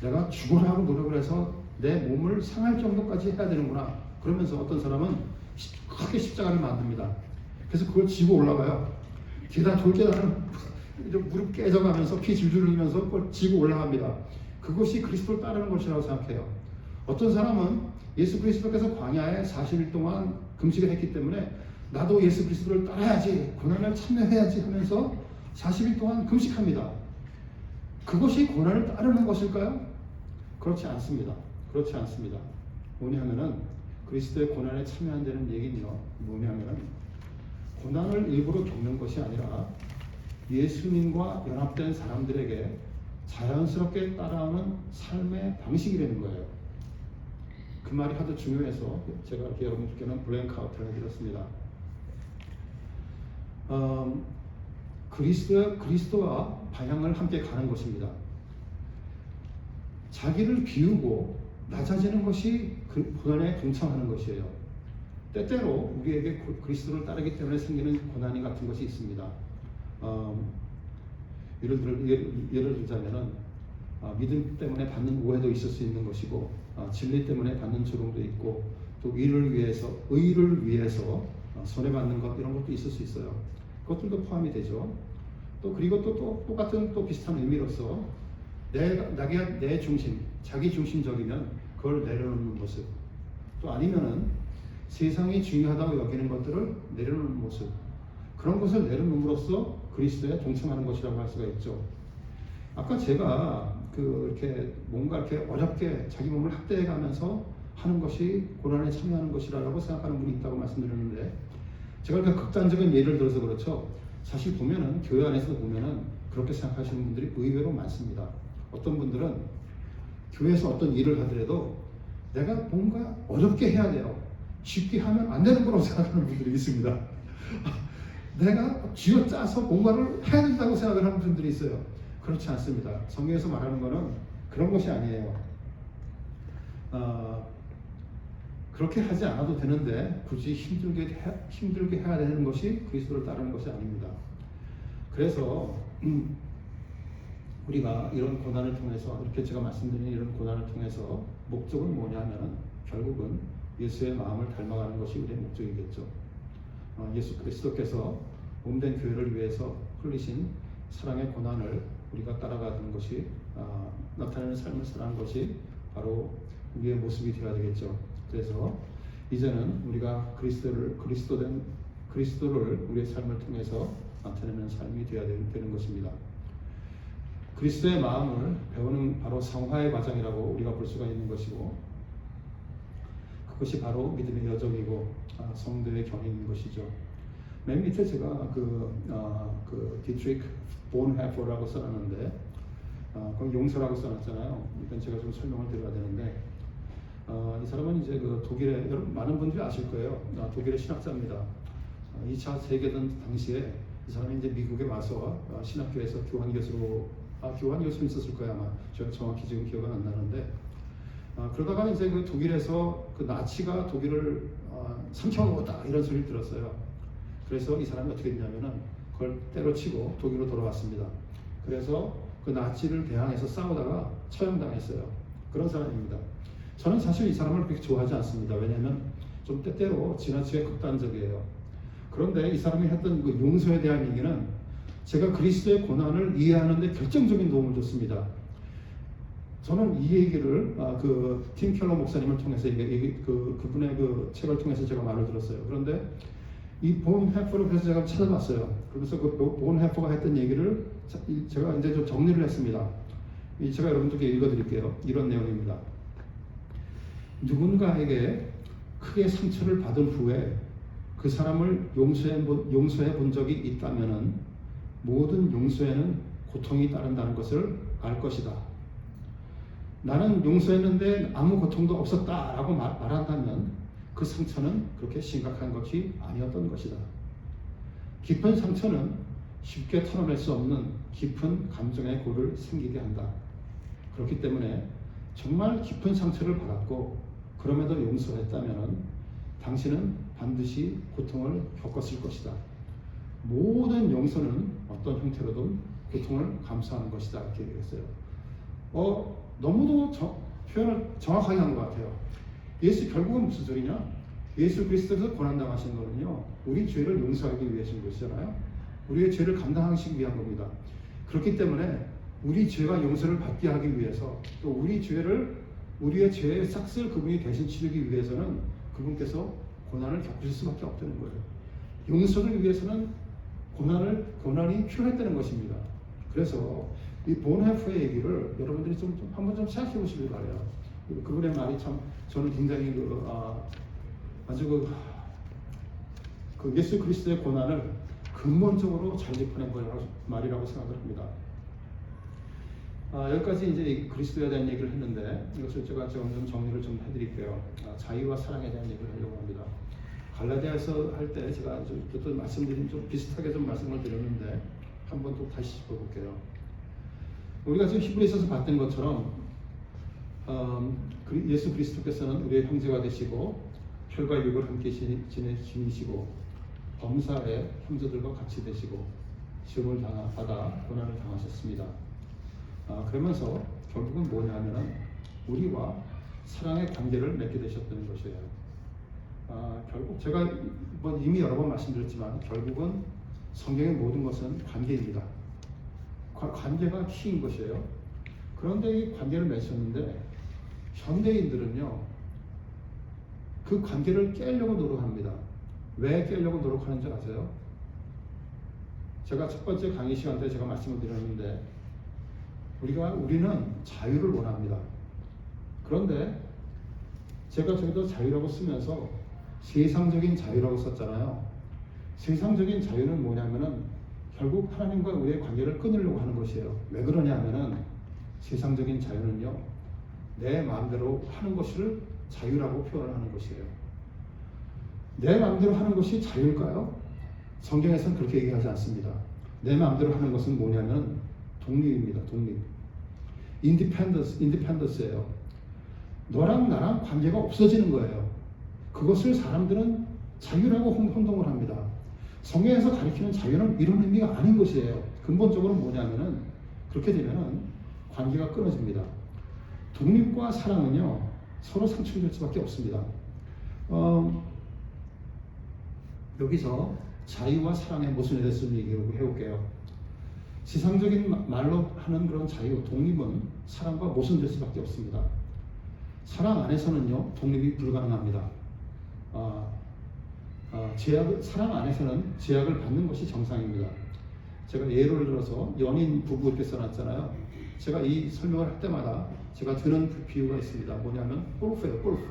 내가 죽어라 하고 노력을 해서 내 몸을 상할 정도까지 해야 되는구나. 그러면서 어떤 사람은 크게 십자가를 만듭니다. 그래서 그걸 지고 올라가요. 돌계단을 무릎 깨져가면서 피 줄줄 흘리면서 그걸 지고 올라갑니다. 그것이 그리스도를 따르는 것이라고 생각해요. 어떤 사람은 예수 그리스도께서 광야에 40일 동안 금식을 했기 때문에 나도 예수 그리스도를 따라야지, 고난을 참여해야지 하면서 40일 동안 금식합니다. 그것이 고난을 따르는 것일까요? 그렇지 않습니다. 그렇지 않습니다. 뭐냐면은 그리스도의 고난에 참여한다는 얘기는요, 뭐냐면은 고난을 일부러 겪는 것이 아니라 예수님과 연합된 사람들에게 자연스럽게 따라오는 삶의 방식이라는 거예요. 그 말이 하도 중요해서 제가 이렇게 여러분께는 블랭크 아웃을 해드렸습니다. 그리스도와 방향을 함께 가는 것입니다. 자기를 비우고 낮아지는 것이 그 고난에 동참하는 것이에요. 때때로 우리에게 그리스도를 따르기 때문에 생기는 고난이 같은 것이 있습니다. 예를 들자면은 믿음 때문에 받는 오해도 있을 수 있는 것이고 진리 때문에 받는 조롱도 있고 또 의를 위해서 손해받는 것 이런 것도 있을 수 있어요. 그것들도 포함이 되죠. 또 그리고 또 똑같은 또 비슷한 의미로서 내 중심, 자기 중심적이면 그걸 내려놓는 모습, 또 아니면은 세상이 중요하다고 여기는 것들을 내려놓는 모습, 그런 것을 내려놓음으로써 그리스도에 동참하는 것이라고 할 수가 있죠. 아까 제가 이렇게 뭔가 이렇게 어렵게 자기 몸을 학대해가면서 하는 것이 고난에 참여하는 것이라고 생각하는 분이 있다고 말씀드렸는데, 제가 이렇게 극단적인 예를 들어서 그렇죠. 사실 보면은 교회 안에서 보면은 그렇게 생각하시는 분들이 의외로 많습니다. 어떤 분들은 교회에서 어떤 일을 하더라도 내가 뭔가 어렵게 해야 돼요. 쉽게 하면 안 되는 거라고 생각하는 분들이 있습니다. 내가 쥐어짜서 뭔가를 해야 된다고 생각을 하는 분들이 있어요. 그렇지 않습니다. 성경에서 말하는 거는 그런 것이 아니에요. 그렇게 하지 않아도 되는데 굳이 힘들게 해야 되는 것이 그리스도를 따르는 것이 아닙니다. 그래서 우리가 이런 고난을 통해서, 이렇게 제가 말씀드린 이런 고난을 통해서 목적은 뭐냐면 결국은 예수의 마음을 닮아가는 것이 우리의 목적이겠죠. 예수 그리스도께서 몸된 교회를 위해서 흘리신 사랑의 고난을 우리가 따라가는 것이, 나타내는 삶을 살아가는 것이 바로 우리의 모습이 되어야 되겠죠. 그래서 이제는 우리가 그리스도를 우리의 삶을 통해서 나타내는 삶이 되어야 되는 것입니다. 그리스도의 마음을 배우는 바로 성화의 과정이라고 우리가 볼 수가 있는 것이고, 그것이 바로 믿음의 여정이고 성도의 견인인 것이죠. 맨 밑에 제가 디트리크 본헤퍼라고 써놨는데, 거기 용서라고 써놨잖아요. 이건 제가 좀 설명을 드려야 되는데, 이 사람은 이제 독일의, 여러분 많은 분들이 아실 거예요. 독일의 신학자입니다. 2차 세계대전 당시에 이 사람이 이제 미국에 와서 신학교에서 교환 교수로 있었을 거예요, 아마. 제가 정확히 지금 기억은 안 나는데, 그러다가 이제 독일에서 나치가 독일을 삼켜먹었다 이런 소리를 들었어요. 그래서 이 사람이 어떻게 했냐면은 그걸 때려치고 독일로 돌아왔습니다. 그래서 그 나치를 대항해서 싸우다가 처형당했어요. 그런 사람입니다. 저는 사실 이 사람을 그렇게 좋아하지 않습니다. 왜냐하면 좀 때때로 지나치게 극단적이에요. 그런데 이 사람이 했던 그 용서에 대한 얘기는 제가 그리스도의 고난을 이해하는 데 결정적인 도움을 줬습니다. 저는 이 얘기를 팀 켈러 목사님을 통해서 그분의 그 책을 통해서 제가 말을 들었어요. 그런데 이 본 헤퍼를 그래서 제가 찾아봤어요. 그래서 그 본 헤퍼가 했던 얘기를 제가 이제 좀 정리를 했습니다. 제가 여러분들께 읽어드릴게요. 이런 내용입니다. 누군가에게 크게 상처를 받은 후에 그 사람을 용서해 본 적이 있다면은 모든 용서에는 고통이 따른다는 것을 알 것이다. 나는 용서했는데 아무 고통도 없었다라고 말한다면 그 상처는 그렇게 심각한 것이 아니었던 것이다. 깊은 상처는 쉽게 털어낼 수 없는 깊은 감정의 골을 생기게 한다. 그렇기 때문에 정말 깊은 상처를 받았고 그럼에도 용서했다면 당신은 반드시 고통을 겪었을 것이다. 모든 용서는 어떤 형태로든 고통을 감수하는 것이다. 이렇게 얘기했어요. 너무도 표현을 정확하게 한 것 같아요. 결국은 무슨 소리냐? 예수 그리스도께서 고난당하신 거는요, 우리 죄를 용서하기 위해신 것이잖아요. 우리의 죄를 감당하시기 위한 겁니다. 그렇기 때문에 우리 죄가 용서를 받게 하기 위해서, 또 우리의 죄의 싹쓸 그분이 대신 치르기 위해서는 그분께서 고난을 겪으실 수밖에 없다는 거예요. 용서를 위해서는 고난이 필요했다는 것입니다. 그래서 이 본헤퍼의 얘기를 여러분들이 한번 좀 생각해 보시길 바래요. 그분의 말이 참 저는 굉장히 아주 예수 그리스도의 고난을 근본적으로 잘 짚어낸 말이라고 생각을 합니다. 여기까지 이제 그리스도에 대한 얘기를 했는데 이것을 제가 좀 정리를 좀 해드릴게요. 자유와 사랑에 대한 얘기를 하려고 합니다. 갈라디아에서 할 때 제가 또 말씀드린 좀 비슷하게 좀 말씀을 드렸는데 한번 또 다시 짚어볼게요. 우리가 지금 히브리서에서 봤던 것처럼 예수 그리스도께서는 우리의 형제가 되시고 혈과 육을 함께 지니시고 범사의 형제들과 같이 되시고 시험을 받아 고난을 당하셨습니다. 그러면서 결국은 뭐냐면은 우리와 사랑의 관계를 맺게 되셨다는 것이에요. 결국 제가 이미 여러 번 말씀드렸지만 결국은 성경의 모든 것은 관계입니다. 관계가 키인 것이에요. 그런데 이 관계를 맺으셨는데 현대인들은요 그 관계를 깨려고 노력합니다. 왜 깨려고 노력하는지 아세요? 제가 첫 번째 강의 시간 때 제가 말씀을 드렸는데 우리는 자유를 원합니다. 그런데 제가 저기도 자유라고 쓰면서 세상적인 자유라고 썼잖아요. 세상적인 자유는 뭐냐면은 결국 하나님과 우리의 관계를 끊으려고 하는 것이에요. 왜 그러냐면은 세상적인 자유는요 내 마음대로 하는 것을 자유라고 표현을 하는 것이에요. 내 마음대로 하는 것이 자유일까요? 성경에서는 그렇게 얘기하지 않습니다. 내 마음대로 하는 것은 뭐냐면 독립입니다. 독립. 인디펜던스예요. 너랑 나랑 관계가 없어지는 거예요. 그것을 사람들은 자유라고 혼동을 합니다. 성경에서 가리키는 자유는 이런 의미가 아닌 것이에요. 근본적으로 뭐냐면은 그렇게 되면은 관계가 끊어집니다. 독립과 사랑은요 서로 상충될 수밖에 없습니다. 여기서 자유와 사랑의 무슨 대해서 얘기해볼게요. 지상적인 말로 하는 그런 자유, 독립은 사랑과 모순될 수밖에 없습니다. 사랑 안에서는요 독립이 불가능합니다. 사랑 안에서는 제약을 받는 것이 정상입니다. 제가 예를 들어서 연인 부부 이렇게 써놨잖아요. 제가 이 설명을 할 때마다 제가 드는 비유가 있습니다. 뭐냐면 골프예요. 골프.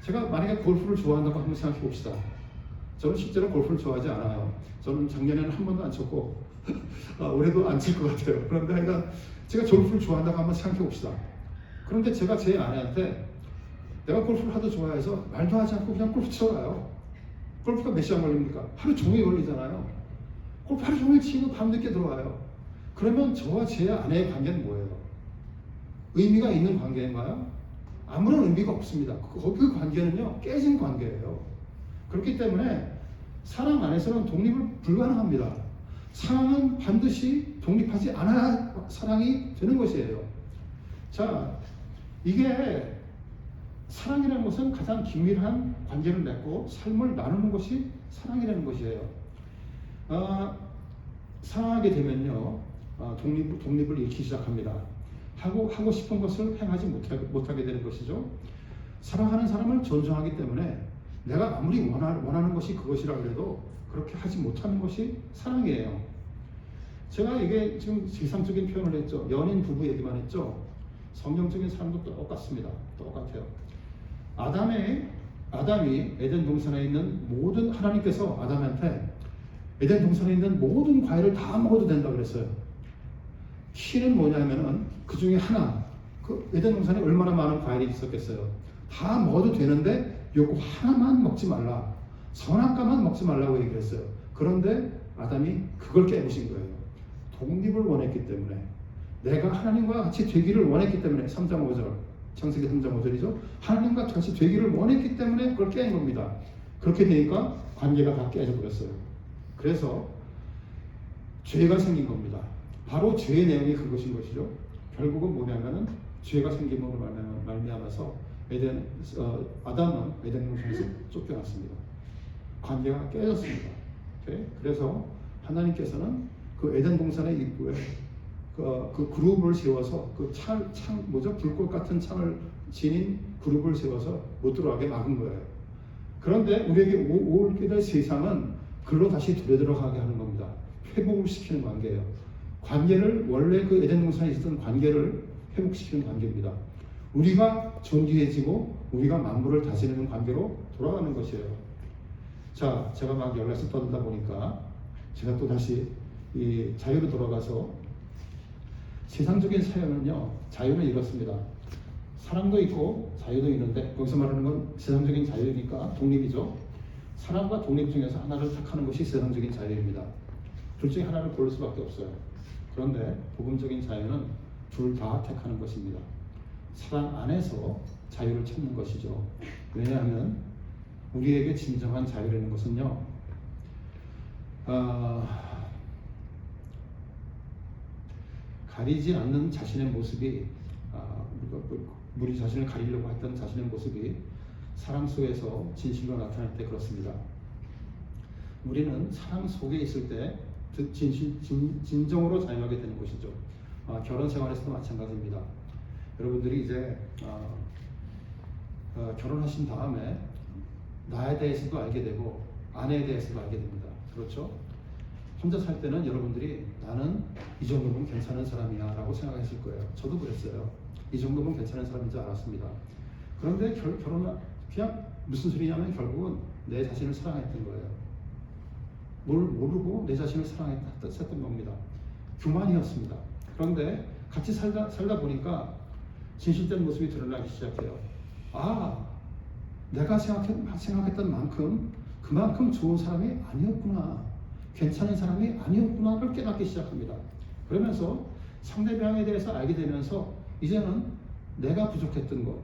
제가 만약에 골프를 좋아한다고 한번 생각해 봅시다. 저는 실제로 골프를 좋아하지 않아요. 저는 작년에는 한 번도 안 쳤고 올해도 안 칠 것 같아요. 그런데 하여간 제가 골프를 좋아한다고 한번 생각해 봅시다. 그런데 제가 제 아내한테 내가 골프를 하도 좋아해서 말도 하지 않고 그냥 골프 치러 가요. 골프가 몇 시간 걸립니까? 하루 종일 걸리잖아요. 골프 하루 종일 치고 밤늦게 들어와요. 그러면 저와 제 아내의 관계는 뭐예요? 의미가 있는 관계인가요? 아무런 의미가 없습니다. 그 관계는요 깨진 관계예요. 그렇기 때문에 사랑 안에서는 독립을 불가능합니다. 사랑은 반드시 독립하지 않아야 사랑이 되는 것이에요. 자, 이게 사랑이라는 것은 가장 긴밀한 관계를 맺고 삶을 나누는 것이 사랑이라는 것이에요. 사랑하게 되면요 독립을 잃기 시작합니다. 하고 싶은 것을 행하지 못하게 되는 것이죠. 사랑하는 사람을 존중하기 때문에 내가 아무리 원하는 것이 그것이라 그래도 그렇게 하지 못하는 것이 사랑이에요. 제가 이게 지금 세상적인 표현을 했죠. 연인 부부 얘기만 했죠. 성경적인 사람도 똑같습니다. 똑같아요. 아담이 에덴 동산에 있는 모든 하나님께서 아담한테 에덴 동산에 있는 모든 과일을 다 먹어도 된다 그랬어요. 키는 뭐냐면은 그 중에 하나, 그 에덴 동산에 얼마나 많은 과일이 있었겠어요. 다 먹어도 되는데 요거 하나만 먹지 말라. 선악과만 먹지 말라고 얘기를 했어요. 그런데 아담이 그걸 깨부신 거예요. 독립을 원했기 때문에, 내가 하나님과 같이 되기를 원했기 때문에, 3장 5절, 창세기 3장 5절이죠. 하나님과 같이 되기를 원했기 때문에 그걸 깨는 겁니다. 그렇게 되니까 관계가 다 깨져버렸어요. 그래서 죄가 생긴 겁니다. 바로 죄의 내용이 그것인 것이죠. 결국은 뭐냐면은 죄가 생김으로 말미암아서 아담은 에덴 동산에서 쫓겨났습니다. 관계가 깨졌습니다. 오케이? 그래서 하나님께서는 그 에덴 동산의 입구에 그 그룹을 세워서 그 불꽃 같은 창을 지닌 그룹을 세워서 못 들어가게 막은 거예요. 그런데 우리에게 오게 될 세상은 그로 다시 들어가게 하는 겁니다. 회복을 시키는 관계예요. 관계를 원래 그 에덴 동산에 있었던 관계를 회복시키는 관계입니다. 우리가 존귀해지고 우리가 만물을 다스리는 관계로 돌아가는 것이에요. 자, 제가 막 연락서 떠들다 보니까 제가 또 다시 이 자유로 돌아가서 세상적인 사연은요, 자유는 이렇습니다. 사랑도 있고 자유도 있는데 거기서 말하는 건 세상적인 자유니까 독립이죠. 사랑과 독립 중에서 하나를 택하는 것이 세상적인 자유입니다. 둘 중에 하나를 고를 수밖에 없어요. 그런데 복음적인 자유는 둘 다 택하는 것입니다. 사랑 안에서 자유를 찾는 것이죠. 왜냐하면 우리에게 진정한 자유라는 것은요, 가리지 않는 자신의 모습이, 우리 자신을 가리려고 했던 자신의 모습이 사랑 속에서 진실로 나타날 때 그렇습니다. 우리는 사랑 속에 있을 때 진정으로 자유하게 되는 것이죠. 결혼 생활에서도 마찬가지입니다. 여러분들이 이제 결혼하신 다음에 나에 대해서도 알게 되고 아내에 대해서도 알게 됩니다. 그렇죠? 혼자 살 때는 여러분들이 나는 이 정도면 괜찮은 사람이야 라고 생각했을 거예요. 저도 그랬어요. 이 정도면 괜찮은 사람인 줄 알았습니다. 그런데 결혼은 그냥 무슨 소리냐면 결국은 내 자신을 사랑했던 거예요. 뭘 모르고 내 자신을 사랑했던 겁니다. 교만이었습니다. 그런데 같이 살다 보니까 진실된 모습이 드러나기 시작해요. 내가 생각했던 만큼 그만큼 좋은 사람이 아니었구나, 괜찮은 사람이 아니었구나를 깨닫기 시작합니다. 그러면서 상대방에 대해서 알게 되면서 이제는 내가 부족했던 것,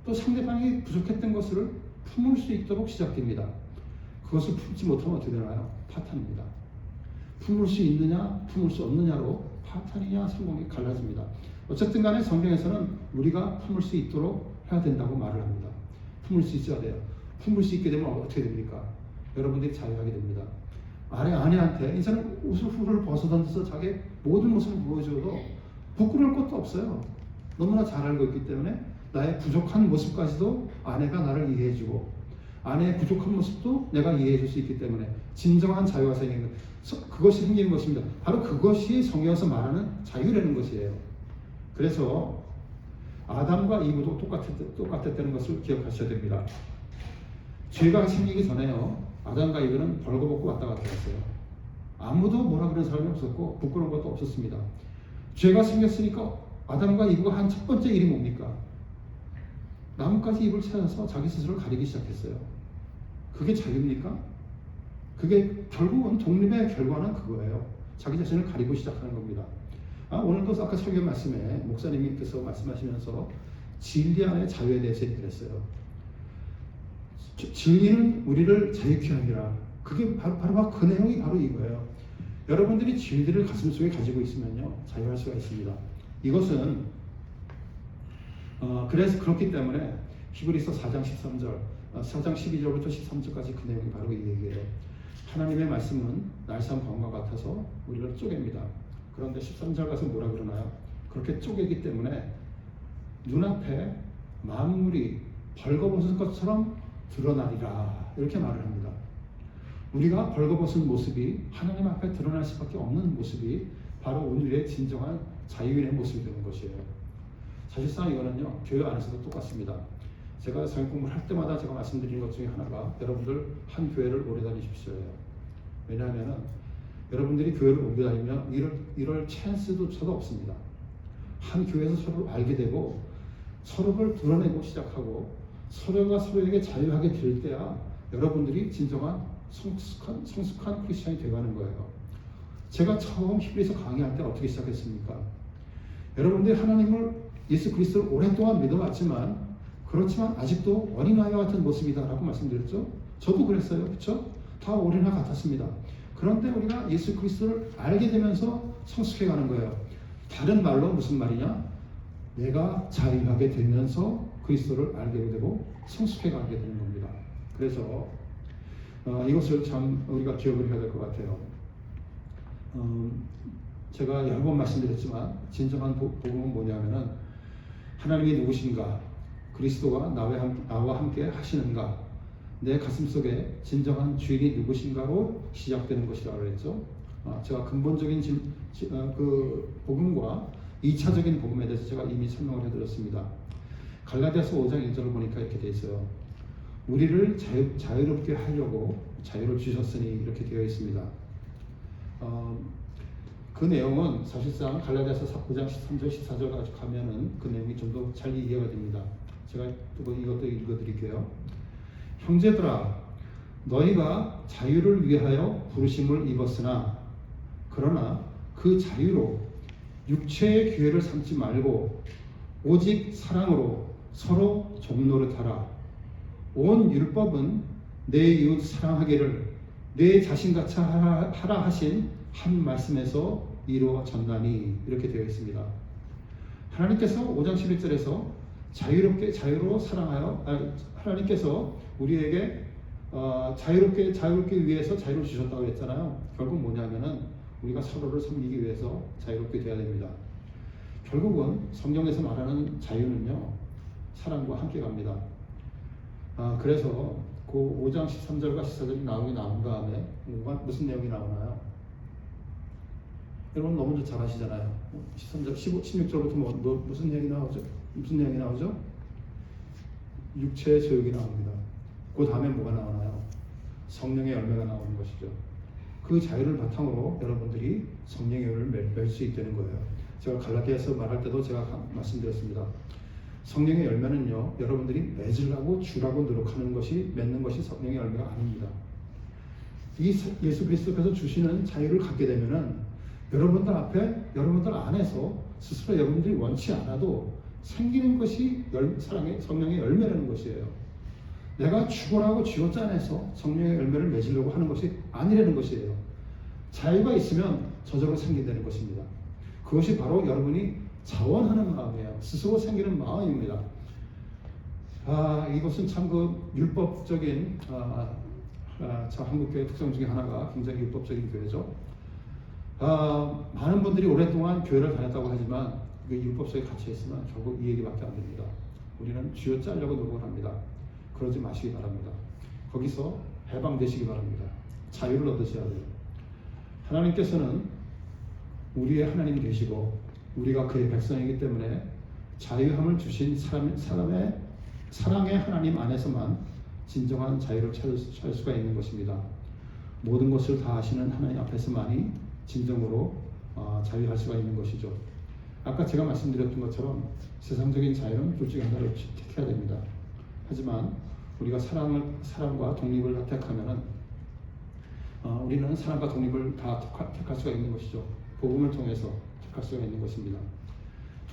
또 상대방이 부족했던 것을 품을 수 있도록 시작됩니다. 그것을 품지 못하면 어떻게 되나요? 파탄입니다. 품을 수 있느냐, 품을 수 없느냐로 파탄이냐 성공이 갈라집니다. 어쨌든 간에 성경에서는 우리가 품을 수 있도록 해야 된다고 말을 합니다. 품을 수 있어야 돼요. 품을 수 있게 되면 어떻게 됩니까? 여러분들이 자유하게 됩니다. 아내한테 이제는 후를 벗어던져서 자기 모든 모습을 보여줘도 부끄러울 것도 없어요. 너무나 잘 알고 있기 때문에 나의 부족한 모습까지도 아내가 나를 이해해주고, 아내의 부족한 모습도 내가 이해해줄 수 있기 때문에 진정한 자유가 생기는 그것이 생기는 것입니다. 바로 그것이 성경에서 말하는 자유라는 것이에요. 그래서 아담과 이브도 똑같았다는 것을 기억하셔야 됩니다. 죄가 생기기 전에요, 아담과 이브는 벌거벗고 왔다 갔다 했어요. 아무도 뭐라 그런 사람이 없었고 부끄러운 것도 없었습니다. 죄가 생겼으니까 아담과 이브가 한 첫 번째 일이 뭡니까? 나뭇가지 잎을 찾아서 자기 스스로를 가리기 시작했어요. 그게 자유입니까? 그게 결국은 독립의 결과는 그거예요. 자기 자신을 가리고 시작하는 겁니다. 오늘도 아까 설교 말씀에 목사님께서 말씀하시면서 진리 안의 자유에 대해서 얘기를 했어요. 진리는 우리를 자유케 하리라. 그게 바로 그 내용이 바로 이거예요. 여러분들이 진리를 가슴속에 가지고 있으면요, 자유할 수가 있습니다. 이것은 그래서 그렇기 때문에 히브리서 4장 13절, 4장 12절부터 13절까지 그 내용이 바로 이 얘기예요. 하나님의 말씀은 날쌘 검과 같아서 우리를 쪼갭니다. 그런데 13절 가서 뭐라 그러나요? 그렇게 쪼개기 때문에 눈앞에 만물이 벌거벗은 것처럼 드러나리라, 이렇게 말을 합니다. 우리가 벌거벗은 모습이 하나님 앞에 드러날 수밖에 없는 모습이 바로 우리의 진정한 자유인의 모습이 되는 것이에요. 사실상 이거는요, 교회 안에서도 똑같습니다. 제가 성경 공부를 할 때마다 제가 말씀드리는 것 중에 하나가 여러분들 한 교회를 오래 다니십시오예요. 왜냐하면 여러분들이 교회를 오래 다니면 이럴 찬스조차도 없습니다. 한 교회에서 서로를 알게 되고 서로를 드러내고 시작하고 서로가 서로에게 자유하게 될 때야 여러분들이 진정한 성숙한 크리스천이 되어가는 거예요. 제가 처음 히브리서 강의할 때 어떻게 시작했습니까? 여러분들이 하나님을, 예수 그리스도를 오랫동안 믿어왔지만 그렇지만 아직도 어린아이와 같은 모습이다라고 말씀드렸죠. 저도 그랬어요. 그렇죠? 다 어린아 같았습니다. 그런데 우리가 예수 그리스도를 알게 되면서 성숙해가는 거예요. 다른 말로 무슨 말이냐? 내가 자유하게 되면서 그리스도를 알게 되고 성숙해가게 되는 겁니다. 그래서 이것을 참 우리가 기억을 해야 될 것 같아요. 제가 여러 번 말씀드렸지만 진정한 복음은 뭐냐면은 하나님이 누구신가, 그리스도가 나와 함께 하시는가, 내 가슴속에 진정한 주인이 누구신가로 시작되는 것이라고 그랬죠. 제가 근본적인 그 복음과 2차적인 복음에 대해서 제가 이미 설명을 해드렸습니다. 갈라디아서 5장 1절을 보니까 이렇게 되어 있어요. 우리를 자유롭게 하려고 자유를 주셨으니, 이렇게 되어 있습니다. 그 내용은 사실상 갈라디아서 9장 13절 14절까지 가면은 그 내용이 좀 더 잘 이해가 됩니다. 제가 이것도 읽어드릴게요. 형제들아, 너희가 자유를 위하여 부르심을 입었으나 그러나 그 자유로 육체의 기회를 삼지 말고 오직 사랑으로 서로 종노릇하라. 온 율법은 내 이웃 사랑하기를 내 자신같이 하라 하신 한 말씀에서 이루어졌나니, 이렇게 되어 있습니다. 하나님께서 5장 11절에서 자유로 사랑하여, 하나님께서 우리에게 자유롭게 위해서 자유를 주셨다고 했잖아요. 결국 뭐냐면은 우리가 서로를 섬기기 위해서 자유롭게 되어야 됩니다. 결국은 성경에서 말하는 자유는요, 사랑과 함께 갑니다. 그래서 그 5장 13절과 14절이 나온 다음에 무슨 내용이 나오나요? 여러분 너무 잘 아시잖아요. 13절, 16절부터 무슨 내용이 나오죠? 무슨 내용이 나오죠? 육체의 소욕이 나옵니다. 그 다음에 뭐가 나오나요? 성령의 열매가 나오는 것이죠. 그 자유를 바탕으로 여러분들이 성령의 열매를 맺을 수 있다는 거예요. 제가 갈라디아서 말할 때도 제가 말씀드렸습니다. 성령의 열매는요, 여러분들이 맺으려고 주라고 노력하는 것이, 맺는 것이 성령의 열매가 아닙니다. 이 예수 그리스도께서 주시는 자유를 갖게 되면은 여러분들 앞에, 여러분들 안에서 스스로 여러분들이 원치 않아도 생기는 것이 사랑의 성령의 열매라는 것이에요. 내가 죽으라고 쥐어짜내서 성령의 열매를 맺으려고 하는 것이 아니라는 것이에요. 자유가 있으면 저절로 생긴다는 것입니다. 그것이 바로 여러분이 자원하는 마음이에요. 스스로 생기는 마음입니다. 이것은 참 그 율법적인 저 한국교회 특성 중에 하나가 굉장히 율법적인 교회죠. 많은 분들이 오랫동안 교회를 다녔다고 하지만 그 율법 속에 갇혀 있으면 결국 이 얘기밖에 안 됩니다. 우리는 쥐어짜려고 노력을 합니다. 그러지 마시기 바랍니다. 거기서 해방되시기 바랍니다. 자유를 얻으셔야 돼요. 하나님께서는 우리의 하나님이 되시고 우리가 그의 백성이기 때문에 자유함을 주신 사랑의 하나님 안에서만 진정한 자유를 찾을 수가 있는 것입니다. 모든 것을 다 하시는 하나님 앞에서만이 진정으로 자유할 수가 있는 것이죠. 아까 제가 말씀드렸던 것처럼 세상적인 자유는 둘 중에 하나를 택해야 됩니다. 하지만 우리가 사랑과 독립을 택하면은 우리는 사랑과 독립을 다 택할 수가 있는 것이죠. 복음을 통해서 택할 수가 있는 것입니다.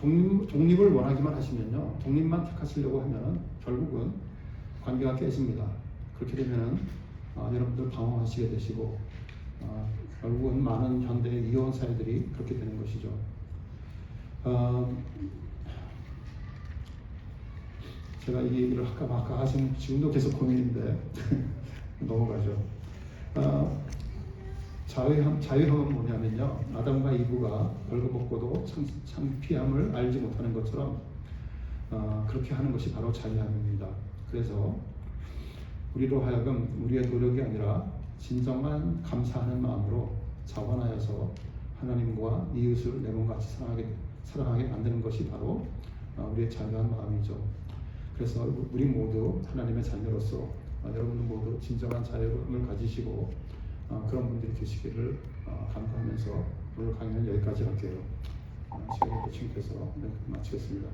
독립을 원하기만 하시면요, 독립만 택하시려고 하면은 결국은 관계가 깨집니다. 그렇게 되면은 여러분들 방황하시게 되시고 결국은 많은 현대 이혼 사회들이 그렇게 되는 것이죠. 제가 이 얘기를 아까 하신 지금도 계속 고민인데 넘어가죠. 자유함은 뭐냐면요, 아담과 이브가 벌거벗고도 창피함을 알지 못하는 것처럼 그렇게 하는 것이 바로 자유함입니다. 그래서 우리로 하여금 우리의 노력이 아니라 진정한 감사하는 마음으로 자원하여서 하나님과 이웃을 내 몸같이 사랑하게 만드는 것이 바로 우리의 자유한 마음이죠. 그래서 우리 모두 하나님의 자녀로서 여러분들 모두 진정한 자유를 가지시고 그런 분들이 되시기를 간구하면서 오늘 강의는 여기까지 할게요. 시간이 또 충분해서 마치겠습니다.